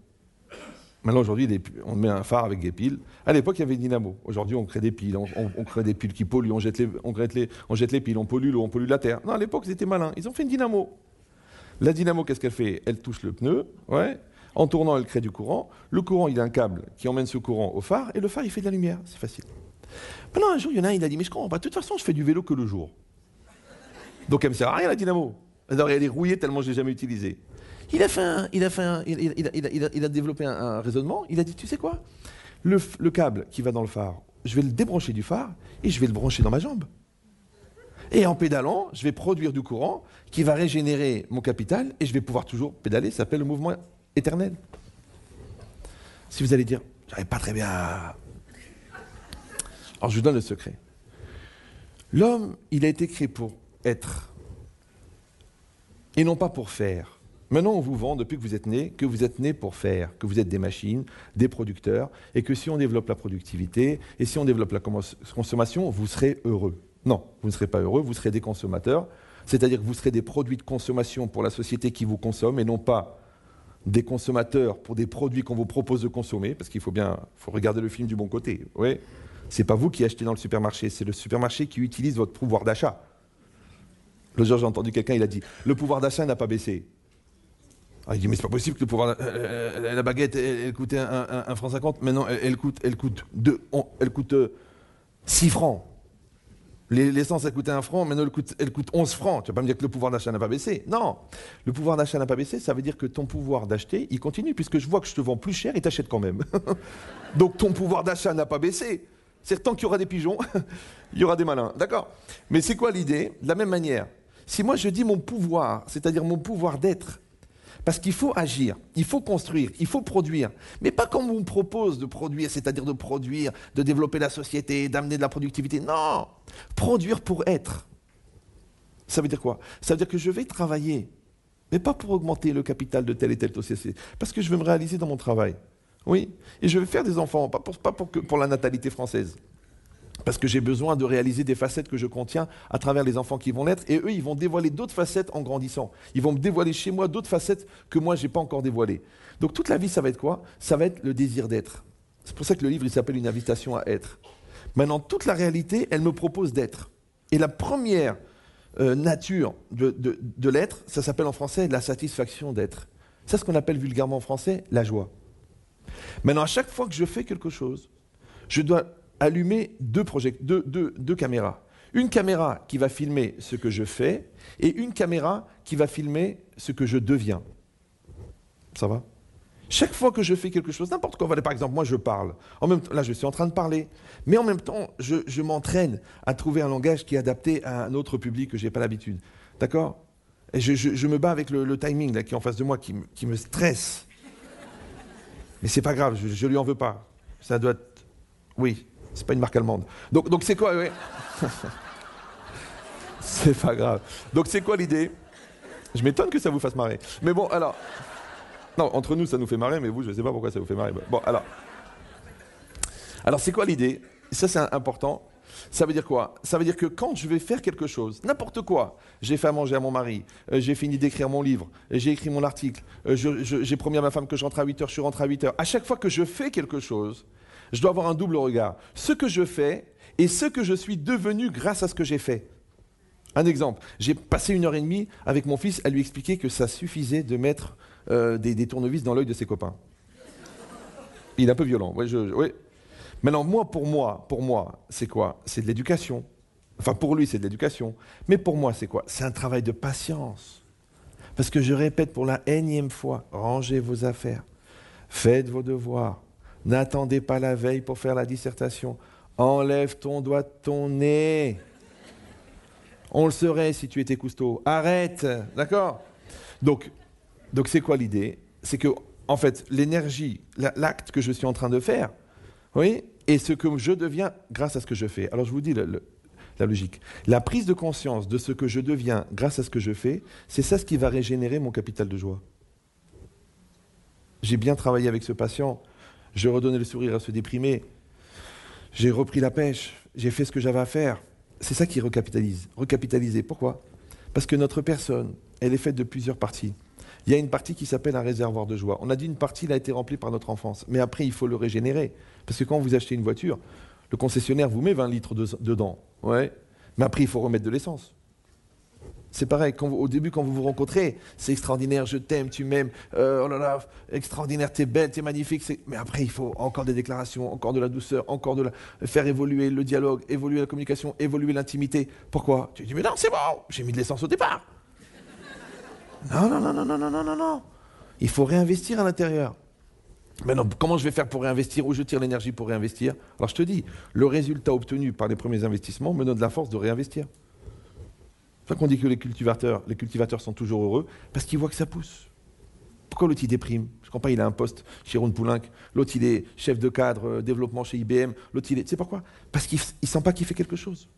Maintenant, aujourd'hui, on met un phare avec des piles. À l'époque, il y avait une dynamo. Aujourd'hui, on crée des piles. On crée des piles qui polluent. On jette les piles. On pollue l'eau, on pollue la terre. Non, à l'époque, ils étaient malins. Ils ont fait une dynamo. La dynamo, qu'est-ce qu'elle fait? Elle touche le pneu. Ouais. En tournant, elle crée du courant. Le courant, il a un câble qui emmène ce courant au phare. Et le phare, il fait de la lumière. C'est facile. Maintenant, un jour, il y en a un, il a dit, mais je comprends pas. De toute façon, je fais du vélo que le jour. Donc, elle me sert à rien, la dynamo. Alors, elle est rouillée tellement je l'ai jamais utilisée. Il a développé un raisonnement. Il a dit, tu sais quoi? Le câble qui va dans le phare, je vais le débrancher du phare et je vais le brancher dans ma jambe. Et en pédalant, je vais produire du courant qui va régénérer mon capital et je vais pouvoir toujours pédaler. Ça s'appelle le mouvement éternel. Si vous allez dire, j'arrive pas très bien à... Alors je vous donne le secret. L'homme, il a été créé pour être, et non pas pour faire. Maintenant, on vous vend, depuis que vous êtes né pour faire, que vous êtes des machines, des producteurs, et que si on développe la productivité, et si on développe la consommation, vous serez heureux. Non, vous ne serez pas heureux, vous serez des consommateurs, c'est-à-dire que vous serez des produits de consommation pour la société qui vous consomme, et non pas des consommateurs pour des produits qu'on vous propose de consommer, parce qu'il faut regarder le film du bon côté. Oui. C'est pas vous qui achetez dans le supermarché, c'est le supermarché qui utilise votre pouvoir d'achat. L'autre jour, j'ai entendu quelqu'un, il a dit « Le pouvoir d'achat n'a pas baissé ». Ah, il dit, mais c'est pas possible que la baguette, elle coûtait 1,50 franc, maintenant elle coûte 6 francs. L'essence, elle coûtait 1 franc, maintenant elle coûte 11 francs. Tu vas pas me dire que le pouvoir d'achat n'a pas baissé. Non, le pouvoir d'achat n'a pas baissé, ça veut dire que ton pouvoir d'acheter, il continue, puisque je vois que je te vends plus cher et t'achètes quand même. Donc ton pouvoir d'achat n'a pas baissé. C'est tant qu'il y aura des pigeons, il y aura des malins, d'accord? Mais c'est quoi l'idée? De la même manière, si moi je dis mon pouvoir, c'est-à-dire mon pouvoir d'être, parce qu'il faut agir, il faut construire, il faut produire. Mais pas comme on me propose de produire, c'est-à-dire de produire, de développer la société, d'amener de la productivité. Non, produire pour être. Ça veut dire quoi? Ça veut dire que je vais travailler, mais pas pour augmenter le capital de telle et telle société, parce que je veux me réaliser dans mon travail. Oui, et je vais faire des enfants, pas pour la natalité française. Parce que j'ai besoin de réaliser des facettes que je contiens à travers les enfants qui vont naître. Et eux, ils vont dévoiler d'autres facettes en grandissant. Ils vont me dévoiler chez moi d'autres facettes que moi, je n'ai pas encore dévoilées. Donc toute la vie, ça va être quoi? Ça va être le désir d'être. C'est pour ça que le livre, il s'appelle Une invitation à être. Maintenant, toute la réalité, elle me propose d'être. Et la première nature de l'être, ça s'appelle en français la satisfaction d'être. C'est ce qu'on appelle vulgairement en français la joie. Maintenant, à chaque fois que je fais quelque chose, je dois allumer deux caméras. Une caméra qui va filmer ce que je fais et une caméra qui va filmer ce que je deviens. Ça va? Chaque fois que je fais quelque chose, n'importe quoi, par exemple, moi je parle. En même temps, là, je suis en train de parler. Mais en même temps, je m'entraîne à trouver un langage qui est adapté à un autre public que je n'ai pas l'habitude. D'accord? Et je me bats avec le timing là, qui est en face de moi, qui me stresse. Mais c'est pas grave, je lui en veux pas. Ça doit être... Oui. C'est pas une marque allemande. Donc c'est quoi, oui. C'est pas grave. Donc c'est quoi l'idée? Je m'étonne que ça vous fasse marrer. Mais bon, alors... Non, entre nous, ça nous fait marrer, mais vous, je ne sais pas pourquoi ça vous fait marrer. Bon, alors... Alors c'est quoi l'idée? Ça, c'est important. Ça veut dire quoi? Ça veut dire que quand je vais faire quelque chose, n'importe quoi, j'ai fait à manger à mon mari, j'ai fini d'écrire mon livre, j'ai écrit mon article, j'ai promis à ma femme que je rentre à 8h, je suis rentré à 8h. À chaque fois que je fais quelque chose, je dois avoir un double regard. Ce que je fais et ce que je suis devenu grâce à ce que j'ai fait. Un exemple, j'ai passé 1h30 avec mon fils à lui expliquer que ça suffisait de mettre des tournevis dans l'œil de ses copains. Il est un peu violent, oui. Maintenant, pour moi, c'est quoi? C'est de l'éducation. Enfin, pour lui, c'est de l'éducation. Mais pour moi, c'est quoi? C'est un travail de patience. Parce que je répète pour la énième fois, rangez vos affaires, faites vos devoirs, n'attendez pas la veille pour faire la dissertation, enlève ton doigt de ton nez. On le saurait si tu étais Cousteau. Arrête, d'accord? Donc c'est quoi l'idée? C'est que, en fait, l'énergie, l'acte que je suis en train de faire, oui, et ce que je deviens grâce à ce que je fais. Alors je vous dis la logique. La prise de conscience de ce que je deviens grâce à ce que je fais, c'est ça ce qui va régénérer mon capital de joie. J'ai bien travaillé avec ce patient, j'ai redonné le sourire à ce déprimé, j'ai repris la pêche, j'ai fait ce que j'avais à faire. C'est ça qui recapitalise. Recapitaliser. Pourquoi? Parce que notre personne, elle est faite de plusieurs parties. Il y a une partie qui s'appelle un réservoir de joie. On a dit une partie, elle a été remplie par notre enfance. Mais après, il faut le régénérer. Parce que quand vous achetez une voiture, le concessionnaire vous met 20 litres dedans. Ouais. Mais après, il faut remettre de l'essence. C'est pareil, au début, quand vous vous rencontrez, c'est extraordinaire, je t'aime, tu m'aimes, oh là là, extraordinaire, t'es belle, t'es magnifique. Mais après, il faut encore des déclarations, encore de la douceur, faire évoluer le dialogue, évoluer la communication, évoluer l'intimité. Pourquoi? Tu dis, mais non, c'est bon, j'ai mis de l'essence au départ. Non. Il faut réinvestir à l'intérieur. Maintenant, comment je vais faire pour réinvestir? Où je tire l'énergie pour réinvestir? Alors je te dis, le résultat obtenu par les premiers investissements me donne la force de réinvestir. C'est pour ça qu'on dit que les cultivateurs sont toujours heureux, parce qu'ils voient que ça pousse. Pourquoi l'autre il déprime? Je comprends pas, il a un poste chez Ron Poulenc, l'autre il est chef de cadre, développement chez IBM, l'autre il est... Tu sais pourquoi? Parce qu'il sent pas qu'il fait quelque chose.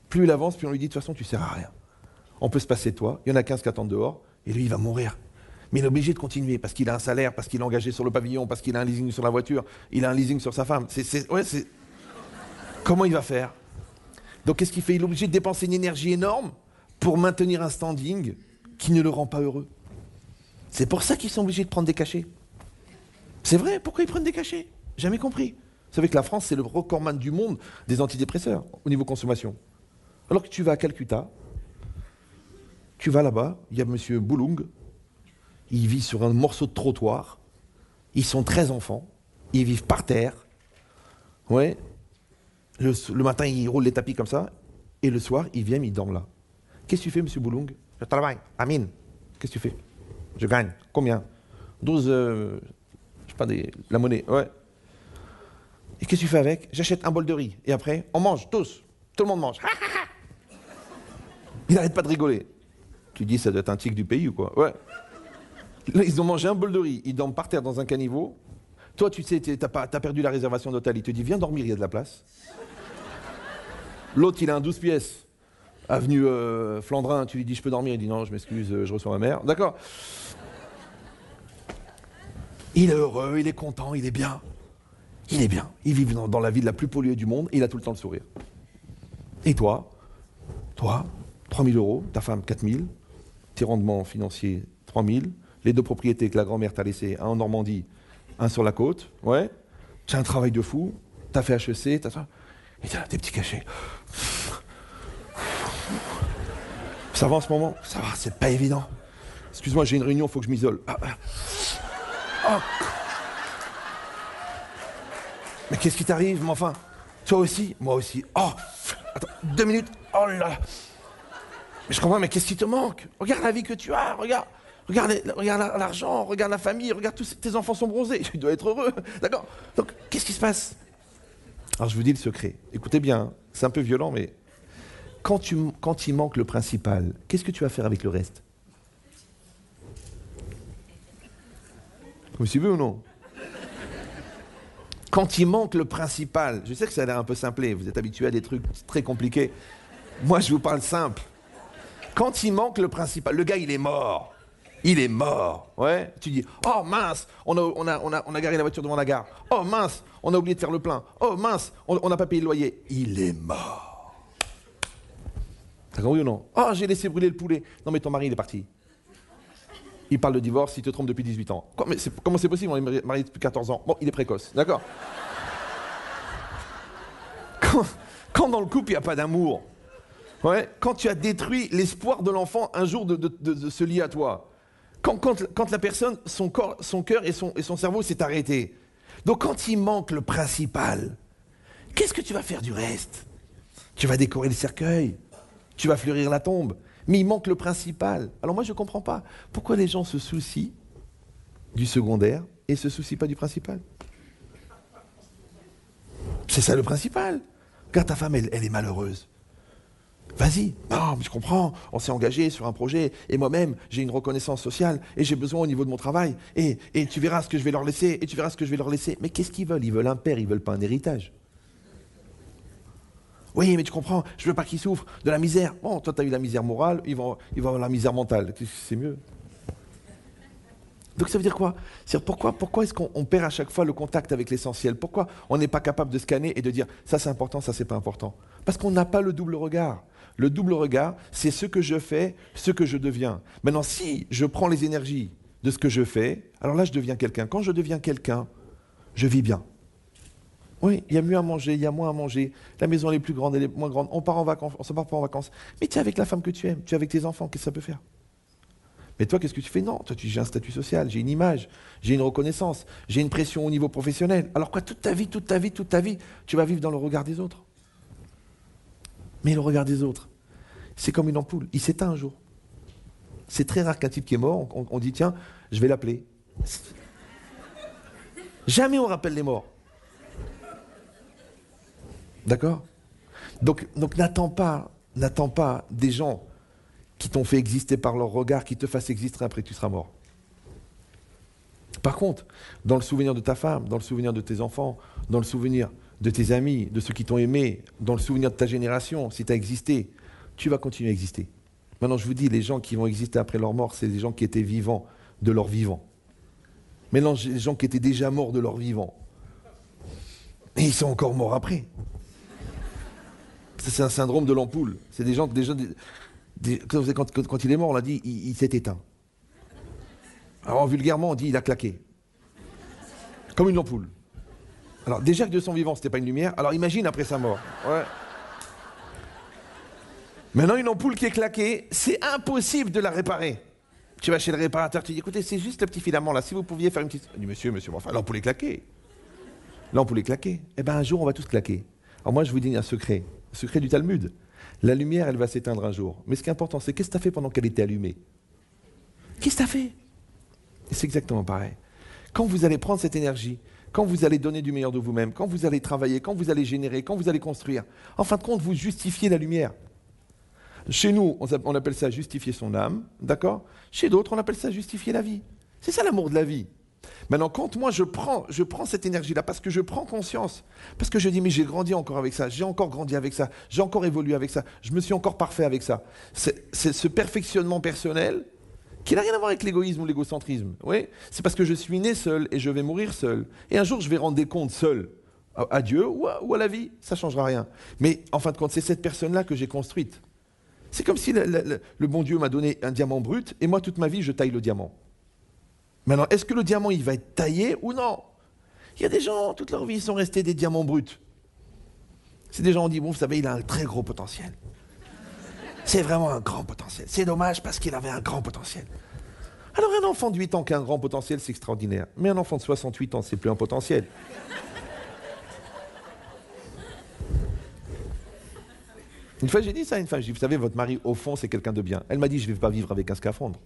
Plus il avance, plus on lui dit de toute façon tu sers à rien. On peut se passer de toi, il y en a 15 qui attendent dehors, et lui il va mourir. Mais il est obligé de continuer, parce qu'il a un salaire, parce qu'il est engagé sur le pavillon, parce qu'il a un leasing sur la voiture, il a un leasing sur sa femme. Comment il va faire? Donc qu'est-ce qu'il fait? Il est obligé de dépenser une énergie énorme pour maintenir un standing qui ne le rend pas heureux. C'est pour ça qu'ils sont obligés de prendre des cachets. C'est vrai, pourquoi ils prennent des cachets? Jamais compris. Vous savez que la France, c'est le recordman du monde des antidépresseurs au niveau consommation. Alors que tu vas à Calcutta, tu vas là-bas, il y a M. Boulung, il vit sur un morceau de trottoir, ils sont 13 enfants, ils vivent par terre, ouais. Le matin, ils roulent les tapis comme ça, et le soir, ils viennent, ils dorment là. Qu'est-ce que tu fais, M. Boulung? Je travaille, Amine. Qu'est-ce que tu fais? Je gagne. Combien? 12, je sais pas, la monnaie, ouais. Et qu'est-ce que tu fais avec? J'achète un bol de riz, et après, on mange, tous. Tout le monde mange. Il n'arrête pas de rigoler. Tu dis, ça doit être un tic du pays ou quoi? Ouais. Là, ils ont mangé un bol de riz, ils dorment par terre dans un caniveau. Toi, tu sais, t'as perdu la réservation d'hôtel, il te dit, viens dormir, il y a de la place. L'autre, il a un 12 pièces, avenue Flandrin, tu lui dis, je peux dormir, il dit, non, je m'excuse, je reçois ma mère. D'accord. Il est heureux, il est content, il est bien. Il est bien. Il vit dans la ville la plus polluée du monde, et il a tout le temps le sourire. Et toi, 3 000 euros, ta femme 4 000, tes rendements financiers 3 000, les 2 propriétés que la grand-mère t'a laissées, un en Normandie, un sur la côte, ouais, tu as un travail de fou, tu as fait HEC, t'as ça, et tu as des petits cachets. Ça va en ce moment? Ça va, c'est pas évident. Excuse-moi, j'ai une réunion, il faut que je m'isole. Oh. Mais qu'est-ce qui t'arrive, mais enfin? Toi aussi? Moi aussi. Oh, attends, 2 minutes. Oh là là. Mais je comprends, mais qu'est-ce qui te manque? Regarde la vie que tu as, regarde l'argent, regarde la famille, regarde tous tes enfants sont bronzés. Tu dois être heureux, d'accord? Donc, qu'est-ce qui se passe? Alors, je vous dis le secret. Écoutez bien, hein, c'est un peu violent, mais quand il manque le principal, qu'est-ce que tu vas faire avec le reste? Vous suivez ou non? Quand il manque le principal, je sais que ça a l'air un peu simplé, vous êtes habitués à des trucs très compliqués. Moi, je vous parle simple. Quand il manque le principal, le gars, il est mort. Il est mort. Ouais. Tu dis, oh mince, on a garé la voiture devant la gare. Oh mince, on a oublié de faire le plein. Oh mince, on n'a pas payé le loyer. Il est mort. T'as compris ou non? Oh, j'ai laissé brûler le poulet. Non, mais ton mari, il est parti. Il parle de divorce, il te trompe depuis 18 ans. Comment c'est possible? On est marié depuis 14 ans. Bon, il est précoce, d'accord? Quand dans le couple, il n'y a pas d'amour, ouais, quand tu as détruit l'espoir de l'enfant un jour de se lier à toi, quand la personne, son cœur et son cerveau s'est arrêté. Donc quand il manque le principal, qu'est-ce que tu vas faire du reste? Tu vas décorer le cercueil, tu vas fleurir la tombe, mais il manque le principal. Alors moi je ne comprends pas, pourquoi les gens se soucient du secondaire et ne se soucient pas du principal? C'est ça le principal. Regarde ta femme, elle est malheureuse. Vas-y, non, mais je comprends, on s'est engagé sur un projet, et moi-même, j'ai une reconnaissance sociale, et j'ai besoin au niveau de mon travail, et tu verras ce que je vais leur laisser, et tu verras ce que je vais leur laisser. Mais qu'est-ce qu'ils veulent? Ils veulent un père, ils veulent pas un héritage. Oui, mais tu comprends, je veux pas qu'ils souffrent de la misère. Bon, toi, tu as eu la misère morale, ils vont avoir la misère mentale. C'est mieux. Donc ça veut dire quoi? C'est-à-dire pourquoi est-ce qu'on perd à chaque fois le contact avec l'essentiel? Pourquoi on n'est pas capable de scanner et de dire ça c'est important, ça c'est pas important? Parce qu'on n'a pas le double regard. Le double regard, c'est ce que je fais, ce que je deviens. Maintenant, si je prends les énergies de ce que je fais, alors là je deviens quelqu'un. Quand je deviens quelqu'un, je vis bien. Oui, il y a mieux à manger, il y a moins à manger. La maison elle est plus grande, elle est moins grande. On part en vacances, on se part pas en vacances. Mais tu es avec la femme que tu aimes, tu es avec tes enfants, qu'est-ce que ça peut faire? Mais toi, qu'est-ce que tu fais? Non, toi, j'ai un statut social, j'ai une image, j'ai une reconnaissance, j'ai une pression au niveau professionnel. Alors quoi, toute ta vie, tu vas vivre dans le regard des autres. Mais le regard des autres, c'est comme une ampoule, il s'éteint un jour. C'est très rare qu'un type qui est mort, on dit tiens, je vais l'appeler. Jamais on rappelle les morts. D'accord? Donc n'attends pas des gens qui t'ont fait exister par leur regard, qui te fassent exister après que tu seras mort. Par contre, dans le souvenir de ta femme, dans le souvenir de tes enfants, dans le souvenir de tes amis, de ceux qui t'ont aimé, dans le souvenir de ta génération, si tu as existé, tu vas continuer à exister. Maintenant, je vous dis, les gens qui vont exister après leur mort, c'est les gens qui étaient vivants de leur vivant. Maintenant, les gens qui étaient déjà morts de leur vivant. Et ils sont encore morts après. Ça, c'est un syndrome de l'ampoule. C'est des gens que quand il est mort, on l'a dit, il s'est éteint. Alors vulgairement, on dit il a claqué. Comme une ampoule. Alors déjà que de son vivant, c'était pas une lumière, alors imagine après sa mort. Ouais. Maintenant, une ampoule qui est claquée, c'est impossible de la réparer. Tu vas chez le réparateur, tu dis écoutez, c'est juste le petit filament là, si vous pouviez faire une petite... Il dit monsieur, enfin l'ampoule est claquée. L'ampoule est claquée. Eh bien un jour, on va tous claquer. Alors moi, je vous dis un secret du Talmud. La lumière, elle va s'éteindre un jour. Mais ce qui est important, c'est qu'est-ce que tu as fait pendant qu'elle était allumée? Qu'est-ce que tu as fait? Et c'est exactement pareil. Quand vous allez prendre cette énergie, quand vous allez donner du meilleur de vous-même, quand vous allez travailler, quand vous allez générer, quand vous allez construire, en fin de compte, vous justifiez la lumière. Chez nous, on appelle ça justifier son âme, d'accord? Chez d'autres, on appelle ça justifier la vie. C'est ça l'amour de la vie. Maintenant, quand moi je prends cette énergie-là, parce que je prends conscience, parce que je dis, mais j'ai grandi encore avec ça, j'ai encore grandi avec ça, j'ai encore évolué avec ça, je me suis encore parfait avec ça. C'est ce perfectionnement personnel qui n'a rien à voir avec l'égoïsme ou l'égocentrisme. Oui, c'est parce que je suis né seul et je vais mourir seul. Et un jour, je vais rendre des comptes seul à Dieu ou à la vie. Ça ne changera rien. Mais en fin de compte, c'est cette personne-là que j'ai construite. C'est comme si le bon Dieu m'a donné un diamant brut et moi, toute ma vie, je taille le diamant. Maintenant, est-ce que le diamant, il va être taillé ou non? Il y a des gens, toute leur vie, ils sont restés des diamants bruts. C'est des gens qui ont dit, bon, vous savez, il a un très gros potentiel. C'est vraiment un grand potentiel. C'est dommage parce qu'il avait un grand potentiel. Alors un enfant de 8 ans qui a un grand potentiel, c'est extraordinaire. Mais un enfant de 68 ans, c'est plus un potentiel. Une fois, j'ai dit ça à une femme. J'ai dit, vous savez, votre mari, au fond, c'est quelqu'un de bien. Elle m'a dit, je ne vais pas vivre avec un scaphandre.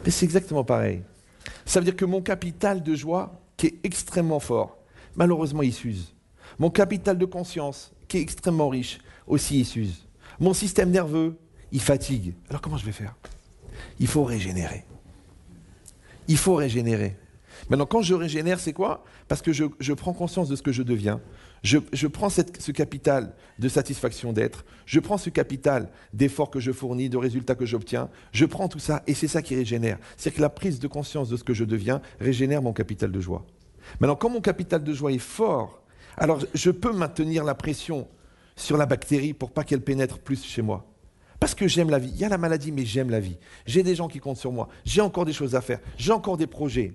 Mais c'est exactement pareil. Ça veut dire que mon capital de joie, qui est extrêmement fort, malheureusement, il s'use. Mon capital de conscience, qui est extrêmement riche, aussi il s'use. Mon système nerveux, il fatigue. Alors comment je vais faire? Il faut régénérer. Il faut régénérer. Maintenant, quand je régénère, c'est quoi? Parce que je prends conscience de ce que je deviens. Je prends ce capital de satisfaction d'être. Je prends ce capital d'efforts que je fournis, de résultats que j'obtiens. Je prends tout ça et c'est ça qui régénère. C'est-à-dire que la prise de conscience de ce que je deviens régénère mon capital de joie. Maintenant, quand mon capital de joie est fort, alors je peux maintenir la pression sur la bactérie pour pas qu'elle pénètre plus chez moi. Parce que j'aime la vie. Il y a la maladie, mais j'aime la vie. J'ai des gens qui comptent sur moi. J'ai encore des choses à faire. J'ai encore des projets.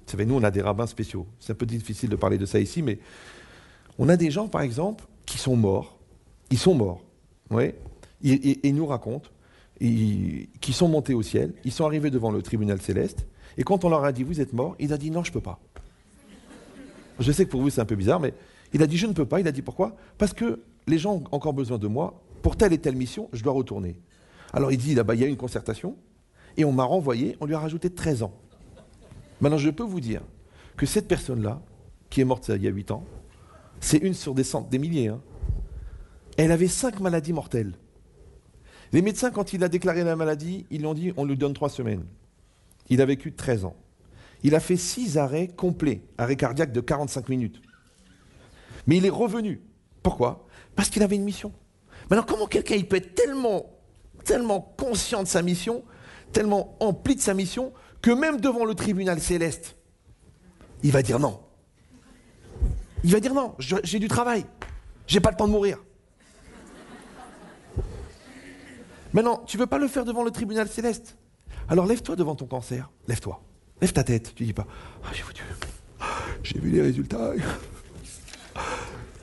Vous savez, nous, on a des rabbins spéciaux. C'est un peu difficile de parler de ça ici, mais on a des gens, par exemple, qui sont morts. Ils sont morts. Oui. Et ils nous racontent qu'ils sont montés au ciel. Ils sont arrivés devant le tribunal céleste. Et quand on leur a dit, vous êtes morts, il a dit, non, je ne peux pas. Je sais que pour vous, c'est un peu bizarre, mais il a dit, je ne peux pas. Il a dit, pourquoi? Parce que les gens ont encore besoin de moi. Pour telle et telle mission, je dois retourner. Alors il dit, là-bas, il y a eu une concertation. Et on m'a renvoyé, on lui a rajouté 13 ans. Maintenant, je peux vous dire que cette personne-là, qui est morte il y a 8 ans, c'est une sur des centaines, des milliers. Hein. Elle avait 5 maladies mortelles. Les médecins, quand il a déclaré la maladie, ils lui ont dit, on lui donne 3 semaines. Il a vécu 13 ans. Il a fait 6 arrêts complets, arrêt cardiaque de 45 minutes. Mais il est revenu. Pourquoi? Parce qu'il avait une mission. Maintenant, comment quelqu'un il peut être tellement conscient de sa mission, tellement empli de sa mission, que même devant le tribunal céleste, il va dire non. Il va dire non, j'ai du travail, j'ai pas le temps de mourir. Maintenant, tu veux pas le faire devant le tribunal céleste? Alors lève-toi devant ton cancer, lève-toi, lève ta tête, tu dis pas, j'ai vu les résultats.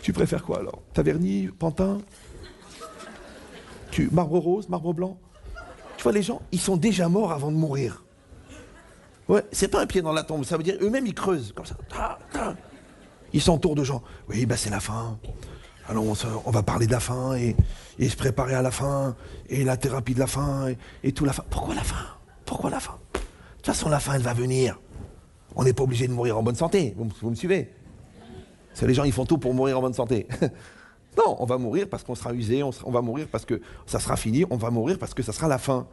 Tu préfères quoi alors? Taverny, Pantin? Marbre rose, marbre blanc? Tu vois, les gens, ils sont déjà morts avant de mourir. Ouais, c'est pas un pied dans la tombe, ça veut dire eux-mêmes ils creusent comme ça. Ils s'entourent de gens. Oui, ben c'est la fin. Alors on va parler de la fin et se préparer à la fin et la thérapie de la fin et tout la fin. Pourquoi la fin? Pourquoi la fin? De toute façon, la fin, elle va venir. On n'est pas obligé de mourir en bonne santé. Vous me suivez? C'est les gens, ils font tout pour mourir en bonne santé. Non, on va mourir parce qu'on sera usé, on va mourir parce que ça sera fini, on va mourir parce que ça sera la fin.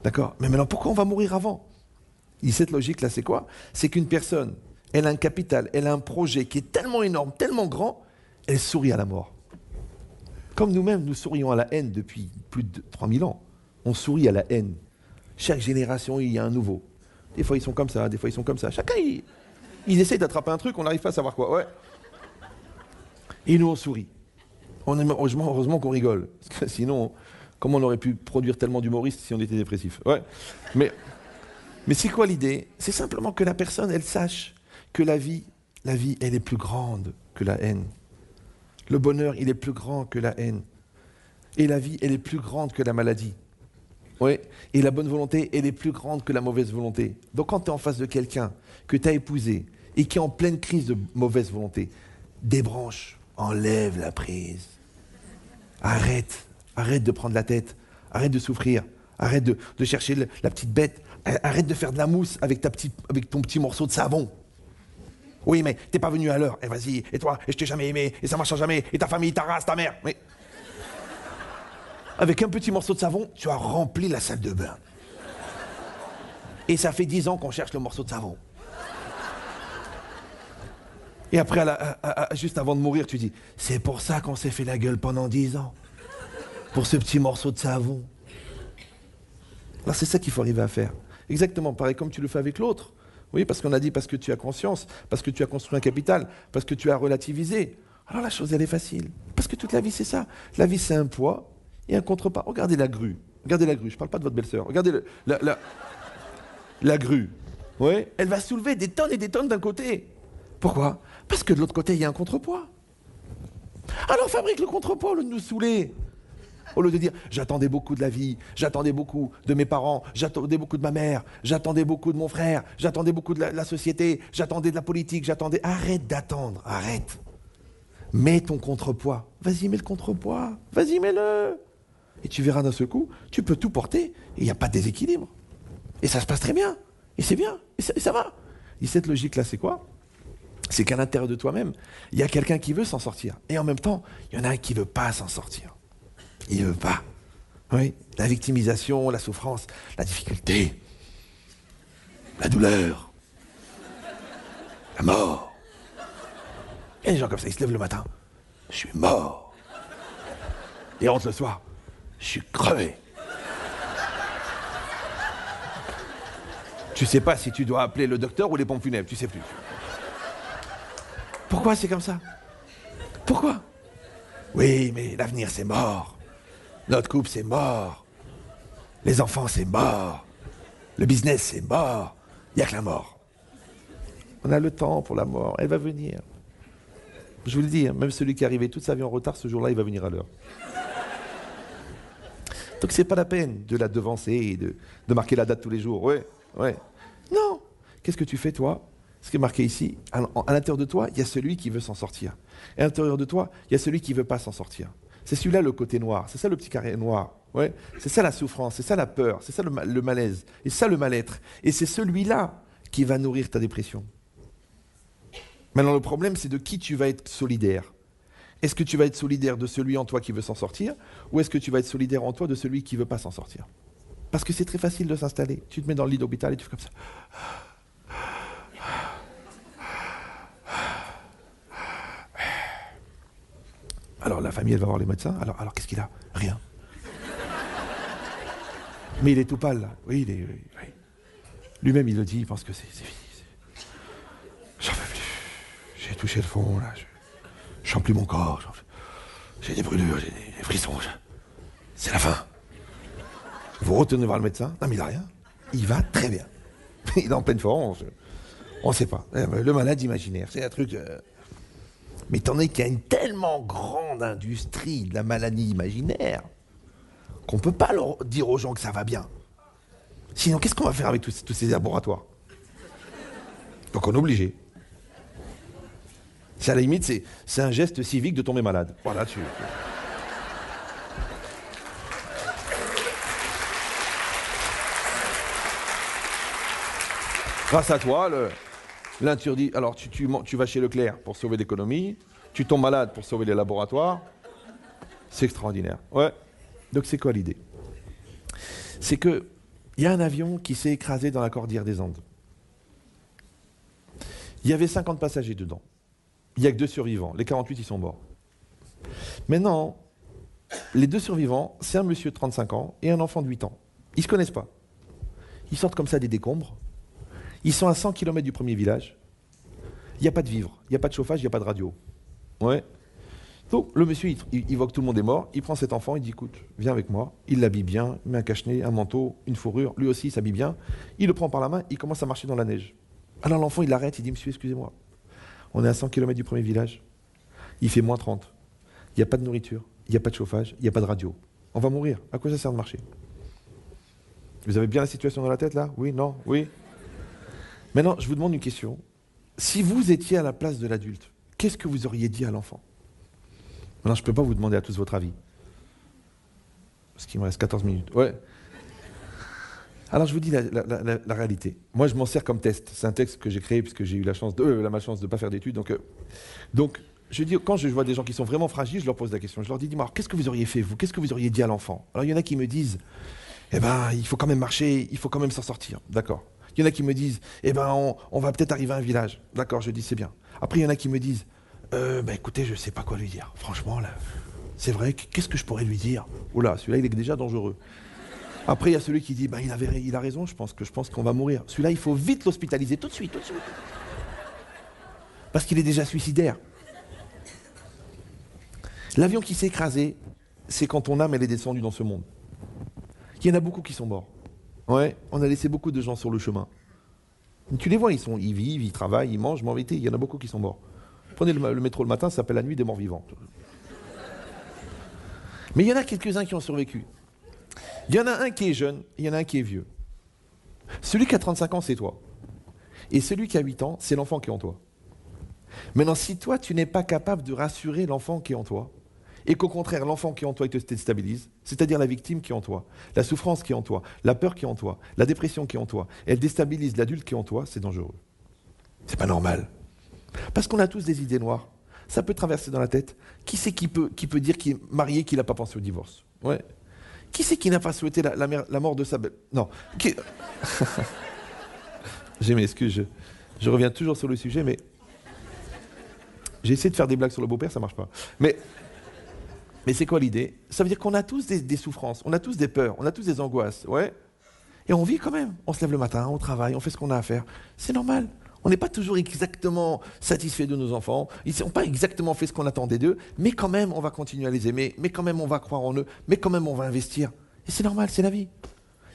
D'accord? Mais maintenant, pourquoi on va mourir avant? Et cette logique-là, c'est quoi? C'est qu'une personne, elle a un capital, elle a un projet qui est tellement énorme, tellement grand, elle sourit à la mort. Comme nous-mêmes, nous sourions à la haine depuis plus de 3000 ans. On sourit à la haine. Chaque génération, il y a un nouveau. Des fois, ils sont comme ça, des fois, ils sont comme ça. Chacun, ils essayent d'attraper un truc, on n'arrive pas à savoir quoi. Ouais. Et nous, on sourit. Heureusement qu'on rigole. Parce que sinon, comment on aurait pu produire tellement d'humoristes si on était dépressif? Ouais. Mais c'est quoi l'idée? C'est simplement que la personne, elle sache que la vie, elle est plus grande que la haine. Le bonheur, il est plus grand que la haine. Et la vie, elle est plus grande que la maladie. Ouais. Et la bonne volonté, elle est plus grande que la mauvaise volonté. Donc quand tu es en face de quelqu'un que tu as épousé et qui est en pleine crise de mauvaise volonté, débranche, enlève la prise. Arrête de prendre la tête, arrête de souffrir, arrête de chercher la petite bête, arrête de faire de la mousse avec ton petit morceau de savon. Oui, mais t'es pas venu à l'heure. Et vas-y, et toi, et je t'ai jamais aimé, et ça marchera jamais, et ta famille, ta race, ta mère. Mais avec un petit morceau de savon, tu as rempli la salle de bain. Et ça fait 10 ans qu'on cherche le morceau de savon. Et après, juste avant de mourir, tu dis, c'est pour ça qu'on s'est fait la gueule pendant 10 ans. Pour ce petit morceau de savon. Alors c'est ça qu'il faut arriver à faire. Exactement, pareil comme tu le fais avec l'autre. Oui, parce qu'on a dit, parce que tu as conscience, parce que tu as construit un capital, parce que tu as relativisé. Alors la chose, elle est facile. Parce que toute la vie, c'est ça. La vie, c'est un poids et un contrepoids. Regardez la grue. Regardez la grue. Je ne parle pas de votre belle-sœur. Regardez la grue. Oui, elle va soulever des tonnes et des tonnes d'un côté. Pourquoi? Parce que de l'autre côté, il y a un contrepoids. Alors fabrique le contrepoids au lieu de nous saouler. Au lieu de dire, j'attendais beaucoup de la vie, j'attendais beaucoup de mes parents, j'attendais beaucoup de ma mère, j'attendais beaucoup de mon frère, j'attendais beaucoup de la société, j'attendais de la politique, j'attendais... Arrête d'attendre, arrête. Mets ton contrepoids. Vas-y, mets le contrepoids. Vas-y, mets-le. Et tu verras d'un seul coup, tu peux tout porter et il n'y a pas de déséquilibre. Et ça se passe très bien. Et c'est bien. Et ça va. Et cette logique-là, c'est quoi? C'est qu'à l'intérieur de toi-même, il y a quelqu'un qui veut s'en sortir. Et en même temps, il y en a un qui ne veut pas s'en sortir. Il ne veut pas. Oui, la victimisation, la souffrance, la difficulté, la douleur, la mort. Il y a des gens comme ça, ils se lèvent le matin. Je suis mort. Ils rentrent le soir. Je suis crevé. Tu sais pas si tu dois appeler le docteur ou les pompes funèbres, tu sais plus. Pourquoi c'est comme ça? Pourquoi? Oui, mais l'avenir c'est mort. Notre couple, c'est mort. Les enfants, c'est mort. Le business, c'est mort. Il n'y a que la mort. On a le temps pour la mort. Elle va venir. Je vous le dis, hein, même celui qui est arrivé toute sa vie en retard, ce jour-là, il va venir à l'heure. Donc, c'est pas la peine de la devancer et de marquer la date tous les jours. Ouais. Non. Qu'est-ce que tu fais, toi? Ce qui est marqué ici, à l'intérieur de toi, il y a celui qui veut s'en sortir. Et à l'intérieur de toi, il y a celui qui ne veut pas s'en sortir. C'est celui-là le côté noir, c'est ça le petit carré noir. Ouais. C'est ça la souffrance, c'est ça la peur, c'est ça le malaise, et c'est ça le mal-être. Et c'est celui-là qui va nourrir ta dépression. Maintenant, le problème, c'est de qui tu vas être solidaire. Est-ce que tu vas être solidaire de celui en toi qui veut s'en sortir, ou est-ce que tu vas être solidaire en toi de celui qui ne veut pas s'en sortir? Parce que c'est très facile de s'installer. Tu te mets dans le lit d'hôpital et tu fais comme ça. Alors la famille, elle va voir les médecins. Alors qu'est-ce qu'il a? Rien. Mais il est tout pâle, là. Oui, oui. Lui-même, il le dit, il pense que c'est fini. J'en peux plus. J'ai touché le fond, là. Je sens plus mon corps. J'ai des brûlures, j'ai des frissons. C'est la fin. Vous retournez voir le médecin. Non, mais il n'a rien. Il va très bien. Il est en pleine forme. On ne sait pas. Le malade imaginaire, c'est un truc... Mais étant donné qu'il y a une tellement grande industrie de la maladie imaginaire qu'on ne peut pas leur dire aux gens que ça va bien. Sinon, qu'est-ce qu'on va faire avec tous ces laboratoires? Donc on est obligé. C'est à la limite, c'est un geste civique de tomber malade. Voilà, Grâce à toi, l'interdit. Alors, tu vas chez Leclerc pour sauver l'économie, tu tombes malade pour sauver les laboratoires. C'est extraordinaire. Ouais. Donc, c'est quoi l'idée? C'est que Il y a un avion qui s'est écrasé dans la cordillère des Andes. Il y avait 50 passagers dedans. Il n'y a que 2 survivants. Les 48, ils sont morts. Maintenant, les 2 survivants, c'est un monsieur de 35 ans et un enfant de 8 ans. Ils ne se connaissent pas. Ils sortent comme ça des décombres. Ils sont à 100 km du premier village. Il n'y a pas de vivres, il n'y a pas de chauffage, il n'y a pas de radio. Ouais. Donc le monsieur, il voit que tout le monde est mort, il prend cet enfant, il dit écoute, viens avec moi, il l'habille bien, il met un cache-nez, un manteau, une fourrure, lui aussi il s'habille bien, il le prend par la main, il commence à marcher dans la neige. Alors l'enfant il l'arrête, il dit monsieur excusez-moi, on est à 100 km du premier village, il fait moins 30, il n'y a pas de nourriture, il n'y a pas de chauffage, il n'y a pas de radio. On va mourir, à quoi ça sert de marcher? Vous avez bien la situation dans la tête là? Oui, non, oui. Maintenant je vous demande une question. Si vous étiez à la place de l'adulte, qu'est-ce que vous auriez dit à l'enfant? Maintenant, je ne peux pas vous demander à tous votre avis. Parce qu'il me reste 14 minutes. Ouais. Alors, je vous dis la réalité. Moi, je m'en sers comme test. C'est un texte que j'ai créé puisque j'ai eu la malchance de ne pas faire d'études. Donc, je dis, quand je vois des gens qui sont vraiment fragiles, je leur pose la question. Je leur dis, dis-moi, qu'est-ce que vous auriez fait, vous? Qu'est-ce que vous auriez dit à l'enfant? Alors, il y en a qui me disent, eh ben, il faut quand même marcher, il faut quand même s'en sortir. D'accord. Il y en a qui me disent, eh ben, on va peut-être arriver à un village. D'accord, je dis, c'est bien. Après, il y en a qui me disent, écoutez, je ne sais pas quoi lui dire. Franchement, là, c'est vrai, qu'est-ce que je pourrais lui dire? Oula, celui-là, il est déjà dangereux. Après, il y a celui qui dit, il a raison, je pense qu'on va mourir. Celui-là, il faut vite l'hospitaliser, tout de suite. Parce qu'il est déjà suicidaire. L'avion qui s'est écrasé, c'est quand ton âme, elle est descendue dans ce monde. Il y en a beaucoup qui sont morts. Ouais, on a laissé beaucoup de gens sur le chemin. Tu les vois, ils vivent, ils travaillent, ils mangent, mais en vérité, il y en a beaucoup qui sont morts. Prenez le métro le matin, ça s'appelle la nuit des morts vivants. Mais il y en a quelques-uns qui ont survécu. Il y en a un qui est jeune, il y en a un qui est vieux. Celui qui a 35 ans, c'est toi. Et celui qui a 8 ans, c'est l'enfant qui est en toi. Maintenant, si toi, tu n'es pas capable de rassurer l'enfant qui est en toi, et qu'au contraire, l'enfant qui est en toi, il te déstabilise, c'est-à-dire la victime qui est en toi, la souffrance qui est en toi, la peur qui est en toi, la dépression qui est en toi, elle déstabilise l'adulte qui est en toi, c'est dangereux. C'est pas normal. Parce qu'on a tous des idées noires. Ça peut traverser dans la tête. Qui c'est qui peut dire qu'il est marié, qu'il n'a pas pensé au divorce? Ouais. Qui c'est qui n'a pas souhaité la mort de sa belle? Non. J'ai mes excuses, je reviens toujours sur le sujet, mais j'ai essayé de faire des blagues sur le beau-père, ça marche pas. Mais c'est quoi l'idée? Ça veut dire qu'on a tous des souffrances, on a tous des peurs, on a tous des angoisses, ouais. Et on vit quand même. On se lève le matin, on travaille, on fait ce qu'on a à faire. C'est normal. On n'est pas toujours exactement satisfait de nos enfants. Ils n'ont pas exactement fait ce qu'on attendait d'eux, mais quand même, on va continuer à les aimer, mais quand même, on va croire en eux, mais quand même, on va investir. Et c'est normal, c'est la vie.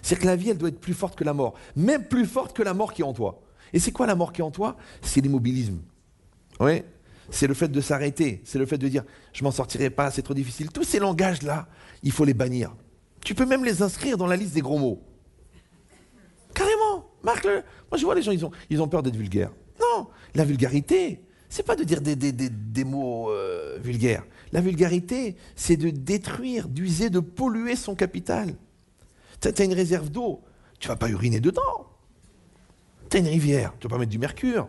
C'est que la vie, elle doit être plus forte que la mort. Même plus forte que la mort qui est en toi. Et c'est quoi la mort qui est en toi? C'est l'immobilisme. Oui. C'est le fait de s'arrêter. C'est le fait de dire, je m'en sortirai pas, c'est trop difficile. Tous ces langages-là, il faut les bannir. Tu peux même les inscrire dans la liste des gros mots. Carrément, marque-le. Moi, je vois les gens, ils ont peur d'être vulgaires. Non, la vulgarité, c'est pas de dire des mots vulgaires. La vulgarité, c'est de détruire, d'user, de polluer son capital. Tu as une réserve d'eau, tu vas pas uriner dedans. Tu as une rivière, tu vas pas mettre du mercure.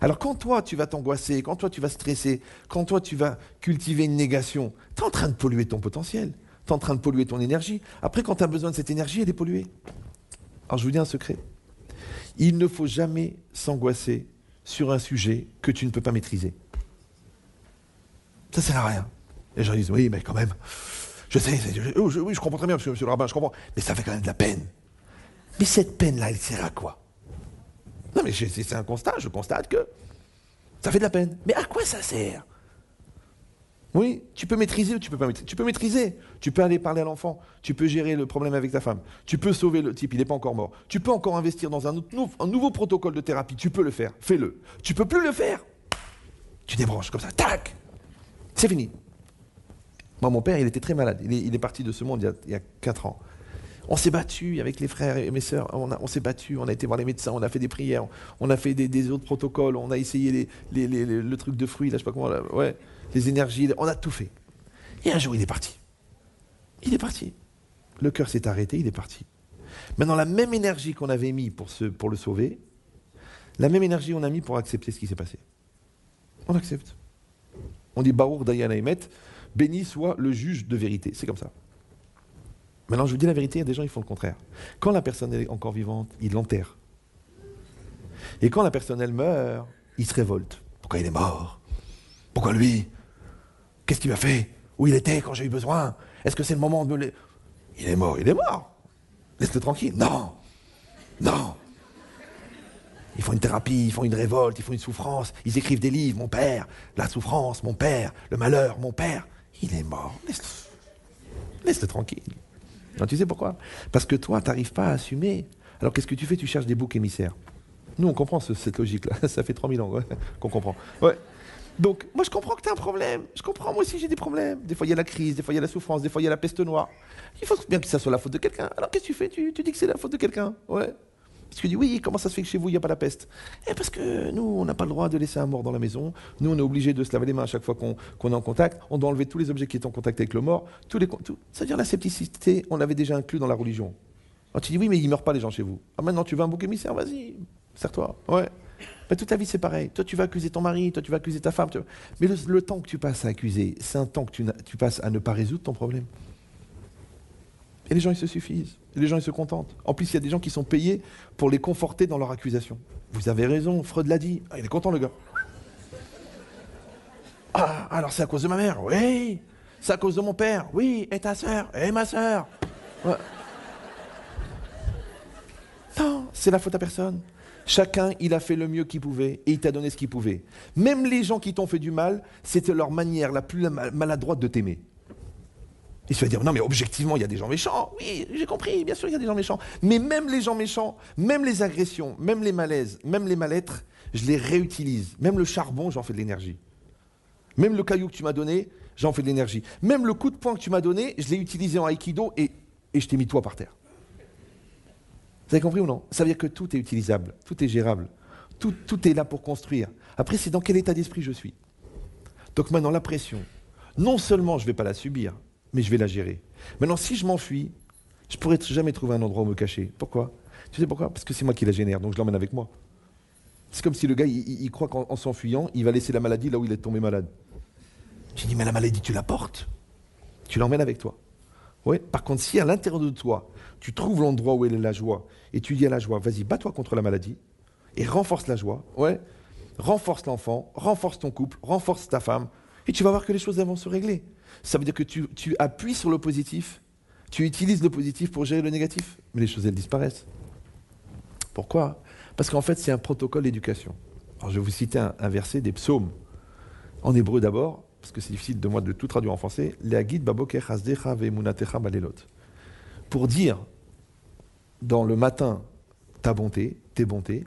Alors quand toi, tu vas t'angoisser, quand toi, tu vas stresser, quand toi, tu vas cultiver une négation, tu es en train de polluer ton potentiel. Tu es en train de polluer ton énergie. Après, quand tu as besoin de cette énergie, elle est polluée. Alors je vous dis un secret. Il ne faut jamais s'angoisser sur un sujet que tu ne peux pas maîtriser. Ça sert à rien. Les gens disent, oui, mais quand même, je sais, oui, je comprends très bien, monsieur le rabbin, je comprends, mais ça fait quand même de la peine. Mais cette peine-là, elle sert à quoi? Non, mais c'est un constat, je constate que ça fait de la peine. Mais à quoi ça sert? Oui, tu peux maîtriser ou tu peux pas maîtriser. Tu peux maîtriser. Tu peux aller parler à l'enfant. Tu peux gérer le problème avec ta femme. Tu peux sauver le type, il n'est pas encore mort. Tu peux encore investir dans un nouveau protocole de thérapie. Tu peux le faire. Fais-le. Tu peux plus le faire. Tu débranches comme ça. Tac. C'est fini. Moi, mon père, il était très malade. Il est parti de ce monde il y a 4 ans. On s'est battu avec les frères et mes sœurs. On s'est battu. On a été voir les médecins. On a fait des prières. On a fait des autres protocoles. On a essayé le truc de fruits. Là, je sais pas comment. Là, ouais. Les énergies, on a tout fait. Et un jour, il est parti. Il est parti. Le cœur s'est arrêté, il est parti. Maintenant, la même énergie qu'on avait mis pour le sauver, la même énergie on a mis pour accepter ce qui s'est passé. On accepte. On dit Baruch Dayan Haemet, béni soit le juge de vérité. C'est comme ça. Maintenant, je vous dis la vérité, il y a des gens qui font le contraire. Quand la personne est encore vivante, ils l'enterrent. Et quand la personne, elle meurt, ils se révoltent. Pourquoi il est mort? Pourquoi lui? Qu'est-ce qu'il m'a fait? Où il était quand j'ai eu besoin? Est-ce que c'est le moment de me... Il est mort, il est mort. Laisse-le tranquille. Non. Non. Ils font une thérapie, ils font une révolte, ils font une souffrance. Ils écrivent des livres. Mon père, la souffrance, mon père, le malheur, mon père. Il est mort. Laisse-le tranquille. Non, tu sais pourquoi? Parce que toi, tu n'arrives pas à assumer. Alors qu'est-ce que tu fais? Tu cherches des boucs émissaires. Nous, on comprend cette logique-là. Ça fait 3000 ans qu'on comprend. Ouais. Donc, moi, je comprends que tu as un problème. Je comprends, moi aussi, j'ai des problèmes. Des fois, il y a la crise, des fois, il y a la souffrance, des fois, il y a la peste noire. Il faut bien que ça soit la faute de quelqu'un. Alors, qu'est-ce que tu fais? Tu dis que c'est la faute de quelqu'un. Ouais. Parce que tu dis, oui, comment ça se fait que chez vous, il n'y a pas la peste? Parce que nous, on n'a pas le droit de laisser un mort dans la maison. Nous, on est obligé de se laver les mains à chaque fois qu'on est en contact. On doit enlever tous les objets qui sont en contact avec le mort. C'est-à-dire la scepticité, on l'avait déjà inclus dans la religion. Alors, tu dis, oui, mais ils ne meurent pas, les gens chez vous. Ah, maintenant, tu veux un bouc émissaire? Vas-y, sers-toi. Ouais. Ben, toute ta vie, c'est pareil. Toi, tu vas accuser ton mari, toi, tu vas accuser ta femme. Mais le temps que tu passes à accuser, c'est un temps que tu passes à ne pas résoudre ton problème. Et les gens, ils se suffisent. Et les gens, ils se contentent. En plus, il y a des gens qui sont payés pour les conforter dans leur accusation. Vous avez raison, Freud l'a dit. Ah, il est content, le gars. Ah, alors c'est à cause de ma mère? Oui. C'est à cause de mon père? Oui. Et ta sœur? Et ma sœur? Ouais. Non, c'est la faute à personne. Chacun, il a fait le mieux qu'il pouvait et il t'a donné ce qu'il pouvait. Même les gens qui t'ont fait du mal, c'était leur manière la plus maladroite de t'aimer. Il se fait dire, non mais objectivement, il y a des gens méchants. Oui, j'ai compris, bien sûr, il y a des gens méchants. Mais même les gens méchants, même les agressions, même les malaises, même les mal-être, je les réutilise. Même le charbon, j'en fais de l'énergie. Même le caillou que tu m'as donné, j'en fais de l'énergie. Même le coup de poing que tu m'as donné, je l'ai utilisé en aïkido et je t'ai mis toi par terre. Vous avez compris ou non? Ça veut dire que tout est utilisable, tout est gérable, tout est là pour construire. Après, c'est dans quel état d'esprit je suis. Donc maintenant, la pression, non seulement je ne vais pas la subir, mais je vais la gérer. Maintenant, si je m'enfuis, je ne pourrai jamais trouver un endroit où me cacher. Pourquoi? Tu sais pourquoi? Parce que c'est moi qui la génère, donc je l'emmène avec moi. C'est comme si le gars, il croit qu'en s'enfuyant, il va laisser la maladie là où il est tombé malade. J'ai dit, mais la maladie, tu la portes. Tu l'emmènes avec toi. Ouais. Par contre, si à l'intérieur de toi, tu trouves l'endroit où elle est la joie, et tu dis à la joie, vas-y, bats-toi contre la maladie, et renforce la joie, ouais, renforce l'enfant, renforce ton couple, renforce ta femme, et tu vas voir que les choses vont se régler. Ça veut dire que tu appuies sur le positif, tu utilises le positif pour gérer le négatif, mais les choses, elles disparaissent. Pourquoi? Parce qu'en fait, c'est un protocole d'éducation. Alors, je vais vous citer un verset des psaumes, en hébreu d'abord, parce que c'est difficile de moi de tout traduire en français, Leagid baboker hasdecha ve'emunatecha balelot. Pour dire dans le matin ta bonté, tes bontés,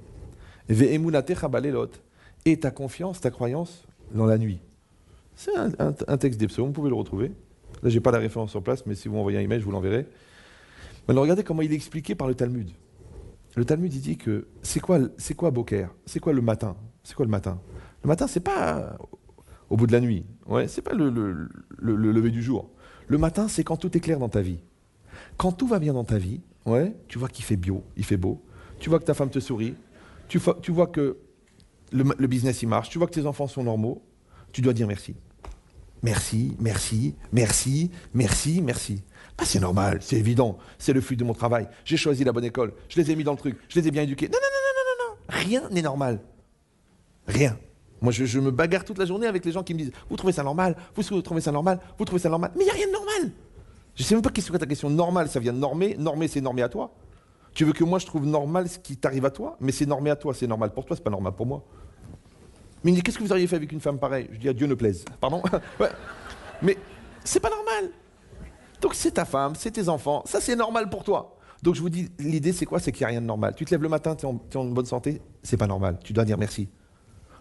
ve'emunatecha balelot, et ta confiance, ta croyance dans la nuit. C'est un texte des psaumes, vous pouvez le retrouver. Là, je n'ai pas la référence sur place, mais si vous m'envoyez un email, je vous l'enverrai. Maintenant, regardez comment il est expliqué par le Talmud. Le Talmud, il dit que c'est quoi Boker? C'est quoi le matin? C'est quoi le matin? Le matin, c'est pas au bout de la nuit. Ouais, c'est pas le lever du jour. Le matin, c'est quand tout est clair dans ta vie. Quand tout va bien dans ta vie, ouais, tu vois qu'il fait bio, il fait beau. Tu vois que ta femme te sourit. Tu vois que le business, il marche. Tu vois que tes enfants sont normaux. Tu dois dire merci. Merci, merci, merci, merci, merci. Ah, c'est normal, c'est évident, c'est le fruit de mon travail. J'ai choisi la bonne école, je les ai mis dans le truc, je les ai bien éduqués. Non, non, non, non, non, non. Rien n'est normal. Rien. Moi, je me bagarre toute la journée avec les gens qui me disent, vous trouvez ça normal, vous trouvez ça normal, vous trouvez ça normal. Mais il n'y a rien de normal. Je ne sais même pas qu'est-ce que ta question. Normal, ça vient de normer. Normer, c'est normé à toi. Tu veux que moi, je trouve normal ce qui t'arrive à toi, mais c'est normé à toi, c'est normal pour toi, c'est pas normal pour moi. Mais il me dit, qu'est-ce que vous auriez fait avec une femme pareille? Je dis, à Dieu ne plaise. Pardon. Ouais. Mais c'est pas normal. Donc c'est ta femme, c'est tes enfants, ça c'est normal pour toi. Donc je vous dis, l'idée c'est quoi? C'est qu'il n'y a rien de normal. Tu te lèves le matin, tu es en bonne santé, c'est pas normal. Tu dois dire merci.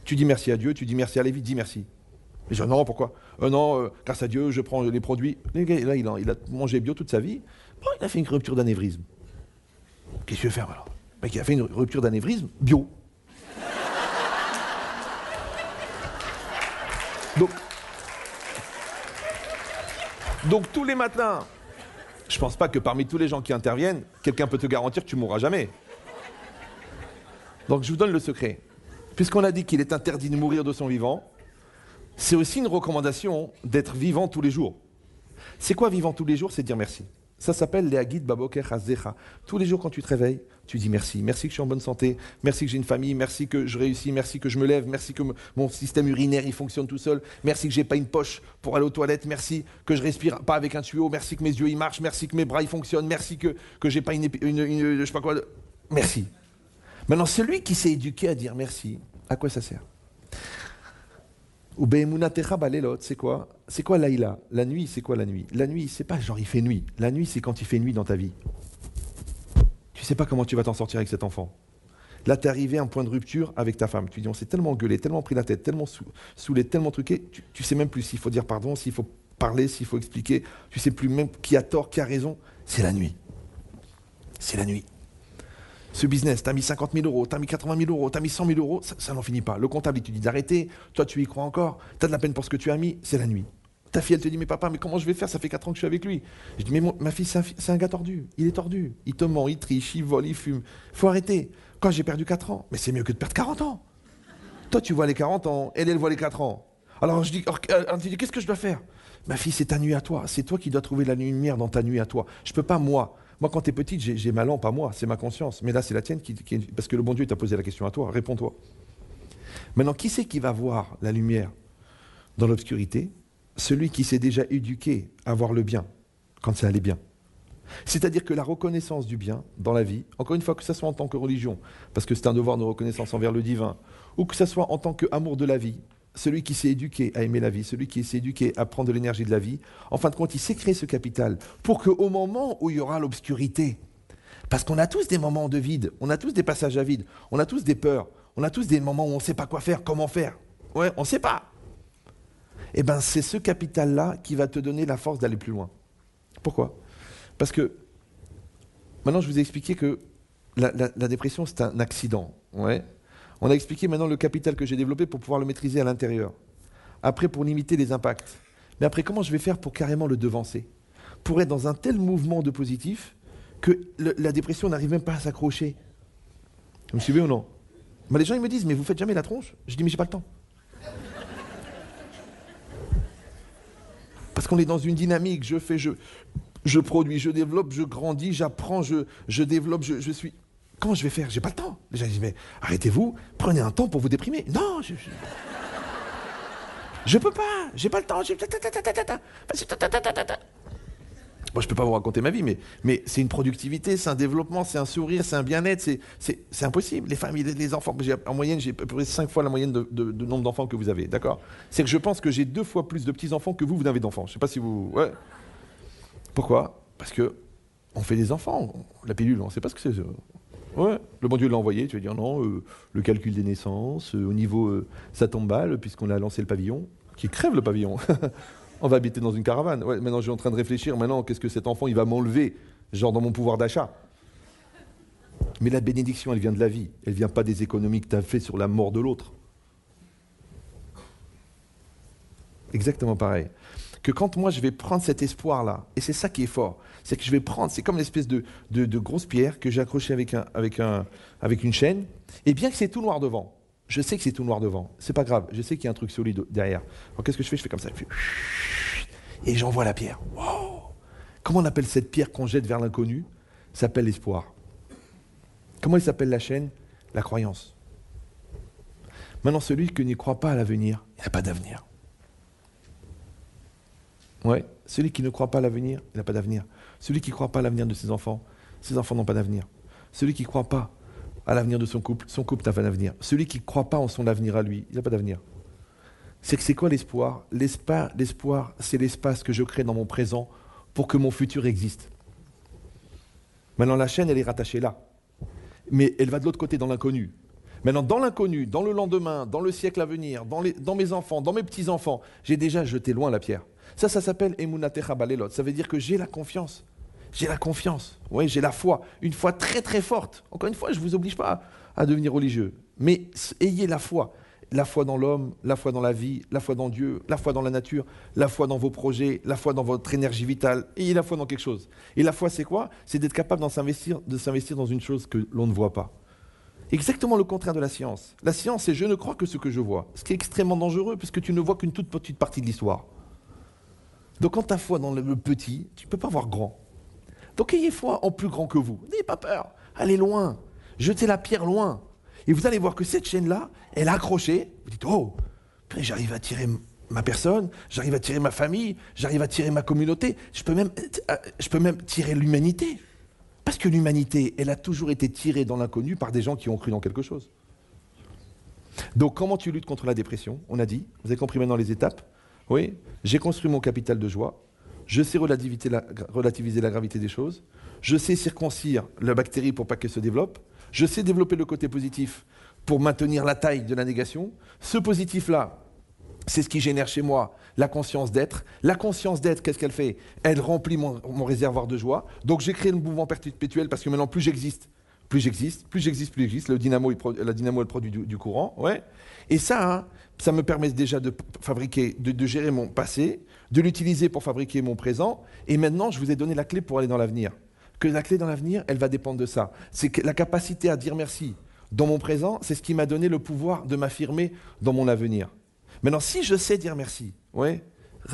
Tu dis merci à Dieu, tu dis merci à la vie, dis merci. Et je dis, non, pourquoi? Non, grâce à Dieu, je prends les produits. Le gars, là, il a mangé bio toute sa vie. Bon, il a fait une rupture d'anévrisme. Qu'est-ce que tu veux faire alors? Le mec, il a fait une rupture d'anévrisme bio. Donc tous les matins, je ne pense pas que parmi tous les gens qui interviennent, quelqu'un peut te garantir que tu ne mourras jamais. Donc je vous donne le secret. Puisqu'on a dit qu'il est interdit de mourir de son vivant, c'est aussi une recommandation d'être vivant tous les jours. C'est quoi vivant tous les jours? C'est dire merci. Ça s'appelle les Hagid Baboker Hazecha. Tous les jours quand tu te réveilles, tu dis merci. Merci que je suis en bonne santé, merci que j'ai une famille, merci que je réussis, merci que je me lève, merci que mon système urinaire il fonctionne tout seul, merci que j'ai pas une poche pour aller aux toilettes, merci que je respire pas avec un tuyau, merci que mes yeux ils marchent, merci que mes bras ils fonctionnent, merci que j'ai pas je sais pas quoi. Merci. Maintenant, celui qui s'est éduqué à dire merci, à quoi ça sert? Ou be'emunatecha balelot, c'est quoi? C'est quoi Laïla? La nuit, c'est quoi la nuit? La nuit, c'est pas genre il fait nuit. La nuit, c'est quand il fait nuit dans ta vie. Tu sais pas comment tu vas t'en sortir avec cet enfant. Là, tu es arrivé à un point de rupture avec ta femme. Tu dis, on s'est tellement engueulé, tellement pris la tête, tellement saoulé, tellement truqué, tu sais même plus s'il faut dire pardon, s'il faut parler, s'il faut expliquer. Tu sais plus même qui a tort, qui a raison. C'est la nuit. C'est la nuit. Ce business, tu as mis 50 000 euros, tu as mis 80 000 euros, tu as mis 100 000 euros, ça n'en finit pas. Le comptable, il te dit d'arrêter, toi tu y crois encore, tu as de la peine pour ce que tu as mis, c'est la nuit. Ta fille, elle te dit, mais papa, mais comment je vais faire? Ça fait 4 ans que je suis avec lui. Je dis, mais ma fille, c'est un gars tordu, il est tordu, il te ment, il triche, il vole, il fume. Faut arrêter. Quand j'ai perdu 4 ans, mais c'est mieux que de perdre 40 ans. Toi, tu vois les 40 ans, elle voit les 4 ans. Alors je dis, qu'est-ce que je dois faire? Ma fille, c'est ta nuit à toi, c'est toi qui dois trouver la lumière dans ta nuit à toi. Je peux pas, moi, quand tu es petite, j'ai ma lampe à moi, c'est ma conscience. Mais là, c'est la tienne parce que le bon Dieu t'a posé la question à toi, réponds-toi. Maintenant, qui c'est qui va voir la lumière dans l'obscurité? Celui qui s'est déjà éduqué à voir le bien, quand ça allait bien. C'est-à-dire que la reconnaissance du bien dans la vie, encore une fois, que ce soit en tant que religion, parce que c'est un devoir de reconnaissance envers le divin, ou que ce soit en tant qu'amour de la vie, celui qui s'est éduqué à aimer la vie, celui qui s'est éduqué à prendre de l'énergie de la vie, en fin de compte, il s'est créé ce capital pour qu'au moment où il y aura l'obscurité, parce qu'on a tous des moments de vide, on a tous des passages à vide, on a tous des peurs, on a tous des moments où on ne sait pas quoi faire, comment faire. Ouais, on ne sait pas. Eh bien, c'est ce capital-là qui va te donner la force d'aller plus loin. Pourquoi? Parce que, maintenant je vous ai expliqué que la dépression c'est un accident. Ouais. On a expliqué maintenant le capital que j'ai développé pour pouvoir le maîtriser à l'intérieur. Après, pour limiter les impacts. Mais après, comment je vais faire pour carrément le devancer? Pour être dans un tel mouvement de positif que la dépression n'arrive même pas à s'accrocher. Vous me suivez ou non? Les gens ils me disent, mais vous faites jamais la tronche? Je dis, mais j'ai pas le temps. Parce qu'on est dans une dynamique, je produis, je développe, je grandis, j'apprends, je développe, je suis... Comment je vais faire? J'ai pas le temps. Les gens disent, mais arrêtez-vous, prenez un temps pour vous déprimer. Non, je peux pas, j'ai pas le temps. Bon, je peux pas vous raconter ma vie, mais c'est une productivité, c'est un développement, c'est un sourire, c'est un bien-être, c'est impossible. Les familles, les enfants, en moyenne, j'ai à peu près 5 fois la moyenne de nombre d'enfants que vous avez, d'accord? C'est que je pense que j'ai 2 fois plus de petits-enfants que vous n'avez d'enfants. Je sais pas si vous... Ouais. Pourquoi? Parce que on fait des enfants, la pilule, on ne sait pas ce que c'est. Ouais, le bon Dieu l'a envoyé, tu vas dire non, le calcul des naissances, au niveau, ça tombe mal, puisqu'on a lancé le pavillon, qui crève le pavillon. On va habiter dans une caravane. Ouais, maintenant, je suis en train de réfléchir, maintenant, qu'est-ce que cet enfant, il va m'enlever, genre dans mon pouvoir d'achat. Mais la bénédiction, elle vient de la vie, elle ne vient pas des économies que tu as fait sur la mort de l'autre. Exactement pareil. Que quand moi je vais prendre cet espoir-là, et c'est ça qui est fort, c'est que je vais prendre, c'est comme l'espèce de grosse pierre que j'ai accrochée avec une chaîne, et bien que c'est tout noir devant, je sais que c'est tout noir devant, c'est pas grave, je sais qu'il y a un truc solide derrière. Alors qu'est-ce que je fais? Je fais comme ça, et j'envoie la pierre. Wow! Comment on appelle cette pierre qu'on jette vers l'inconnu? Ça s'appelle l'espoir. Comment il s'appelle la chaîne? La croyance. Maintenant, celui qui n'y croit pas à l'avenir, il n'a pas d'avenir. Ouais, celui qui ne croit pas à l'avenir, il n'a pas d'avenir. Celui qui ne croit pas à l'avenir de ses enfants n'ont pas d'avenir. Celui qui ne croit pas à l'avenir de son couple n'a pas d'avenir. Celui qui ne croit pas en son avenir à lui, il n'a pas d'avenir. C'est quoi l'espoir? L'espoir, c'est l'espace que je crée dans mon présent pour que mon futur existe. Maintenant, la chaîne, elle est rattachée là. Mais elle va de l'autre côté, dans l'inconnu. Maintenant, dans l'inconnu, dans le lendemain, dans le siècle à venir, dans mes enfants, dans mes petits-enfants, j'ai déjà jeté loin la pierre. Ça s'appelle Emunatecha Balelot. Ça veut dire que j'ai la confiance. J'ai la confiance. Oui, j'ai la foi. Une foi très très forte. Encore une fois, je ne vous oblige pas à devenir religieux. Mais ayez la foi. La foi dans l'homme, la foi dans la vie, la foi dans Dieu, la foi dans la nature, la foi dans vos projets, la foi dans votre énergie vitale. Ayez la foi dans quelque chose. Et la foi, c'est quoi? C'est d'être capable de s'investir dans une chose que l'on ne voit pas. Exactement le contraire de la science. La science, c'est je ne crois que ce que je vois. Ce qui est extrêmement dangereux, puisque tu ne vois qu'une toute petite partie de l'histoire. Donc quand tu as foi dans le petit, tu ne peux pas voir grand. Donc ayez foi en plus grand que vous. N'ayez pas peur. Allez loin. Jetez la pierre loin. Et vous allez voir que cette chaîne-là, elle est accrochée. Vous dites, oh, j'arrive à tirer ma personne, j'arrive à tirer ma famille, j'arrive à tirer ma communauté. Je peux même tirer l'humanité. Parce que l'humanité, elle a toujours été tirée dans l'inconnu par des gens qui ont cru dans quelque chose. Donc comment tu luttes contre la dépression? On a dit, vous avez compris maintenant les étapes. Oui, j'ai construit mon capital de joie. Je sais relativiser la gravité des choses. Je sais circoncire la bactérie pour pas qu'elle se développe. Je sais développer le côté positif pour maintenir la taille de la négation. Ce positif-là, c'est ce qui génère chez moi la conscience d'être. La conscience d'être, qu'est-ce qu'elle fait? Elle remplit mon réservoir de joie. Donc j'ai créé le mouvement perpétuel parce que maintenant, plus j'existe, la dynamo elle produit du courant. Ouais. Et ça, hein, ça me permet déjà de fabriquer, de gérer mon passé, de l'utiliser pour fabriquer mon présent. Et maintenant, je vous ai donné la clé pour aller dans l'avenir. Que la clé dans l'avenir, elle va dépendre de ça. C'est que la capacité à dire merci dans mon présent, c'est ce qui m'a donné le pouvoir de m'affirmer dans mon avenir. Maintenant, si je sais dire merci, ouais,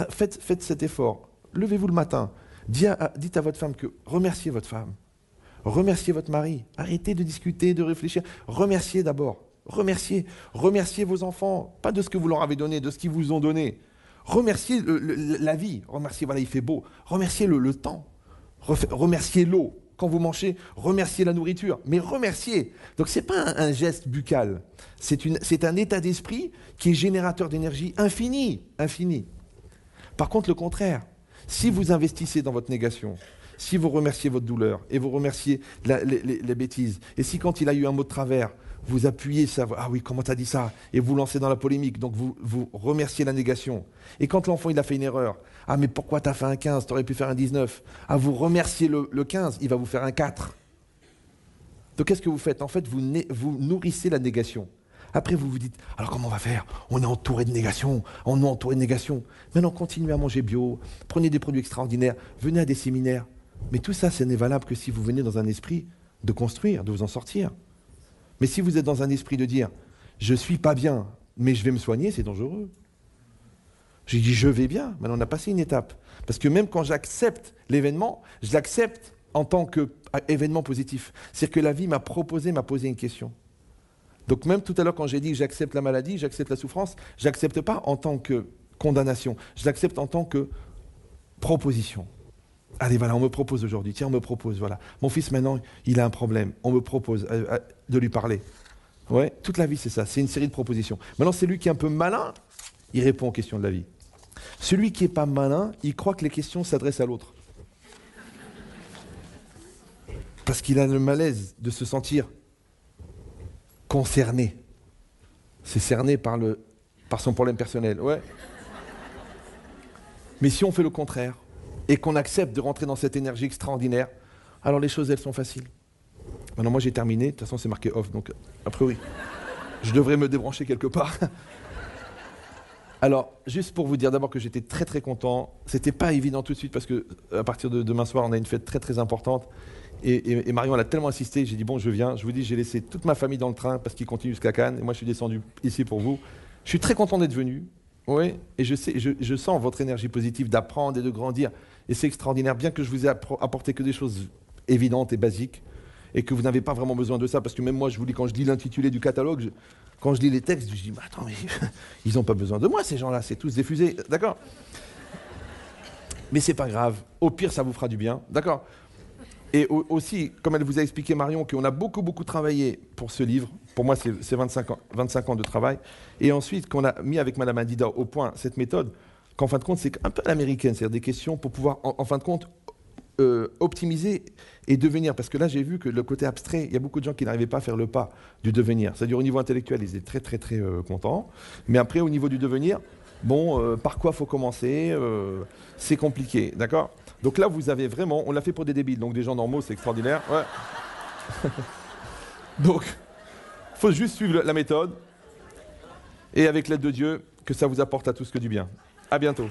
faites cet effort. Levez-vous le matin. Dites à votre femme que remerciez votre femme. Remerciez votre mari. Arrêtez de discuter, de réfléchir. Remerciez d'abord. Remerciez vos enfants. Pas de ce que vous leur avez donné, de ce qu'ils vous ont donné. Remerciez la vie. Remerciez, voilà, il fait beau. Remerciez le temps. Remerciez l'eau. Quand vous mangez, remerciez la nourriture. Mais remerciez. Donc ce n'est pas un geste buccal. C'est un état d'esprit qui est générateur d'énergie infini. Par contre, le contraire. Si vous investissez dans votre négation, si vous remerciez votre douleur et vous remerciez les bêtises, et si quand il a eu un mot de travers, vous appuyez ça, ah oui, comment t'as dit ça? Et vous lancez dans la polémique, donc vous remerciez la négation. Et quand l'enfant il a fait une erreur, ah mais pourquoi t'as fait un 15, t'aurais pu faire un 19? Ah vous remerciez le 15, il va vous faire un 4. Donc qu'est-ce que vous faites? En fait, vous nourrissez la négation. Après, vous vous dites, alors comment on va faire? On est entouré de négation, Maintenant, continuez à manger bio, prenez des produits extraordinaires, venez à des séminaires. Mais tout ça, ce n'est valable que si vous venez dans un esprit de construire, de vous en sortir. Mais si vous êtes dans un esprit de dire, je ne suis pas bien, mais je vais me soigner, c'est dangereux. J'ai dit, je vais bien. Maintenant, on a passé une étape. Parce que même quand j'accepte l'événement, je l'accepte en tant qu'événement positif. C'est-à-dire que la vie m'a posé une question. Donc même tout à l'heure, quand j'ai dit que j'accepte la maladie, j'accepte la souffrance, je n'accepte pas en tant que condamnation. Je l'accepte en tant que proposition. Allez, voilà, on me propose aujourd'hui. Tiens, on me propose, voilà. Mon fils, maintenant, il a un problème. On me propose de lui parler. Ouais, toute la vie, c'est ça. C'est une série de propositions. Maintenant, celui qui est un peu malin, il répond aux questions de la vie. Celui qui n'est pas malin, il croit que les questions s'adressent à l'autre. Parce qu'il a le malaise de se sentir concerné. C'est cerné par son problème personnel. Ouais. Mais si on fait le contraire, et qu'on accepte de rentrer dans cette énergie extraordinaire, alors les choses, elles sont faciles. Maintenant, moi, j'ai terminé. De toute façon, c'est marqué off, donc a priori, je devrais me débrancher quelque part. Alors, juste pour vous dire d'abord que j'étais très très content. C'était pas évident tout de suite parce que à partir de demain soir, on a une fête très très importante. Et Marion, elle a tellement insisté, j'ai dit bon, je viens. Je vous dis, j'ai laissé toute ma famille dans le train parce qu'il continue jusqu'à Cannes. Et moi, je suis descendu ici pour vous. Je suis très content d'être venu. Oui, et je sens votre énergie positive d'apprendre et de grandir. Et c'est extraordinaire, bien que je vous ai apporté que des choses évidentes et basiques, et que vous n'avez pas vraiment besoin de ça, parce que même moi, je vous dis, quand je lis l'intitulé du catalogue, quand je lis les textes, je dis, mais attends, mais ils n'ont pas besoin de moi, ces gens-là, c'est tous des fusées, d'accord? Mais c'est pas grave, au pire, ça vous fera du bien, d'accord? Et aussi, comme elle vous a expliqué, Marion, qu'on a beaucoup, beaucoup travaillé pour ce livre. Pour moi, c'est 25 ans de travail. Et ensuite, qu'on a mis avec Madame Adida au point cette méthode, qu'en fin de compte, c'est un peu l'américaine, c'est-à-dire des questions pour pouvoir, en fin de compte, optimiser et devenir. Parce que là, j'ai vu que le côté abstrait, il y a beaucoup de gens qui n'arrivaient pas à faire le pas du devenir. C'est-à-dire, au niveau intellectuel, ils étaient très, très, très contents. Mais après, au niveau du devenir, bon, par quoi faut commencer? C'est compliqué, d'accord? Donc là, vous avez vraiment, on l'a fait pour des débiles, donc des gens normaux, c'est extraordinaire. Ouais. Donc, il faut juste suivre la méthode. Et avec l'aide de Dieu, que ça vous apporte à tous que du bien. À bientôt.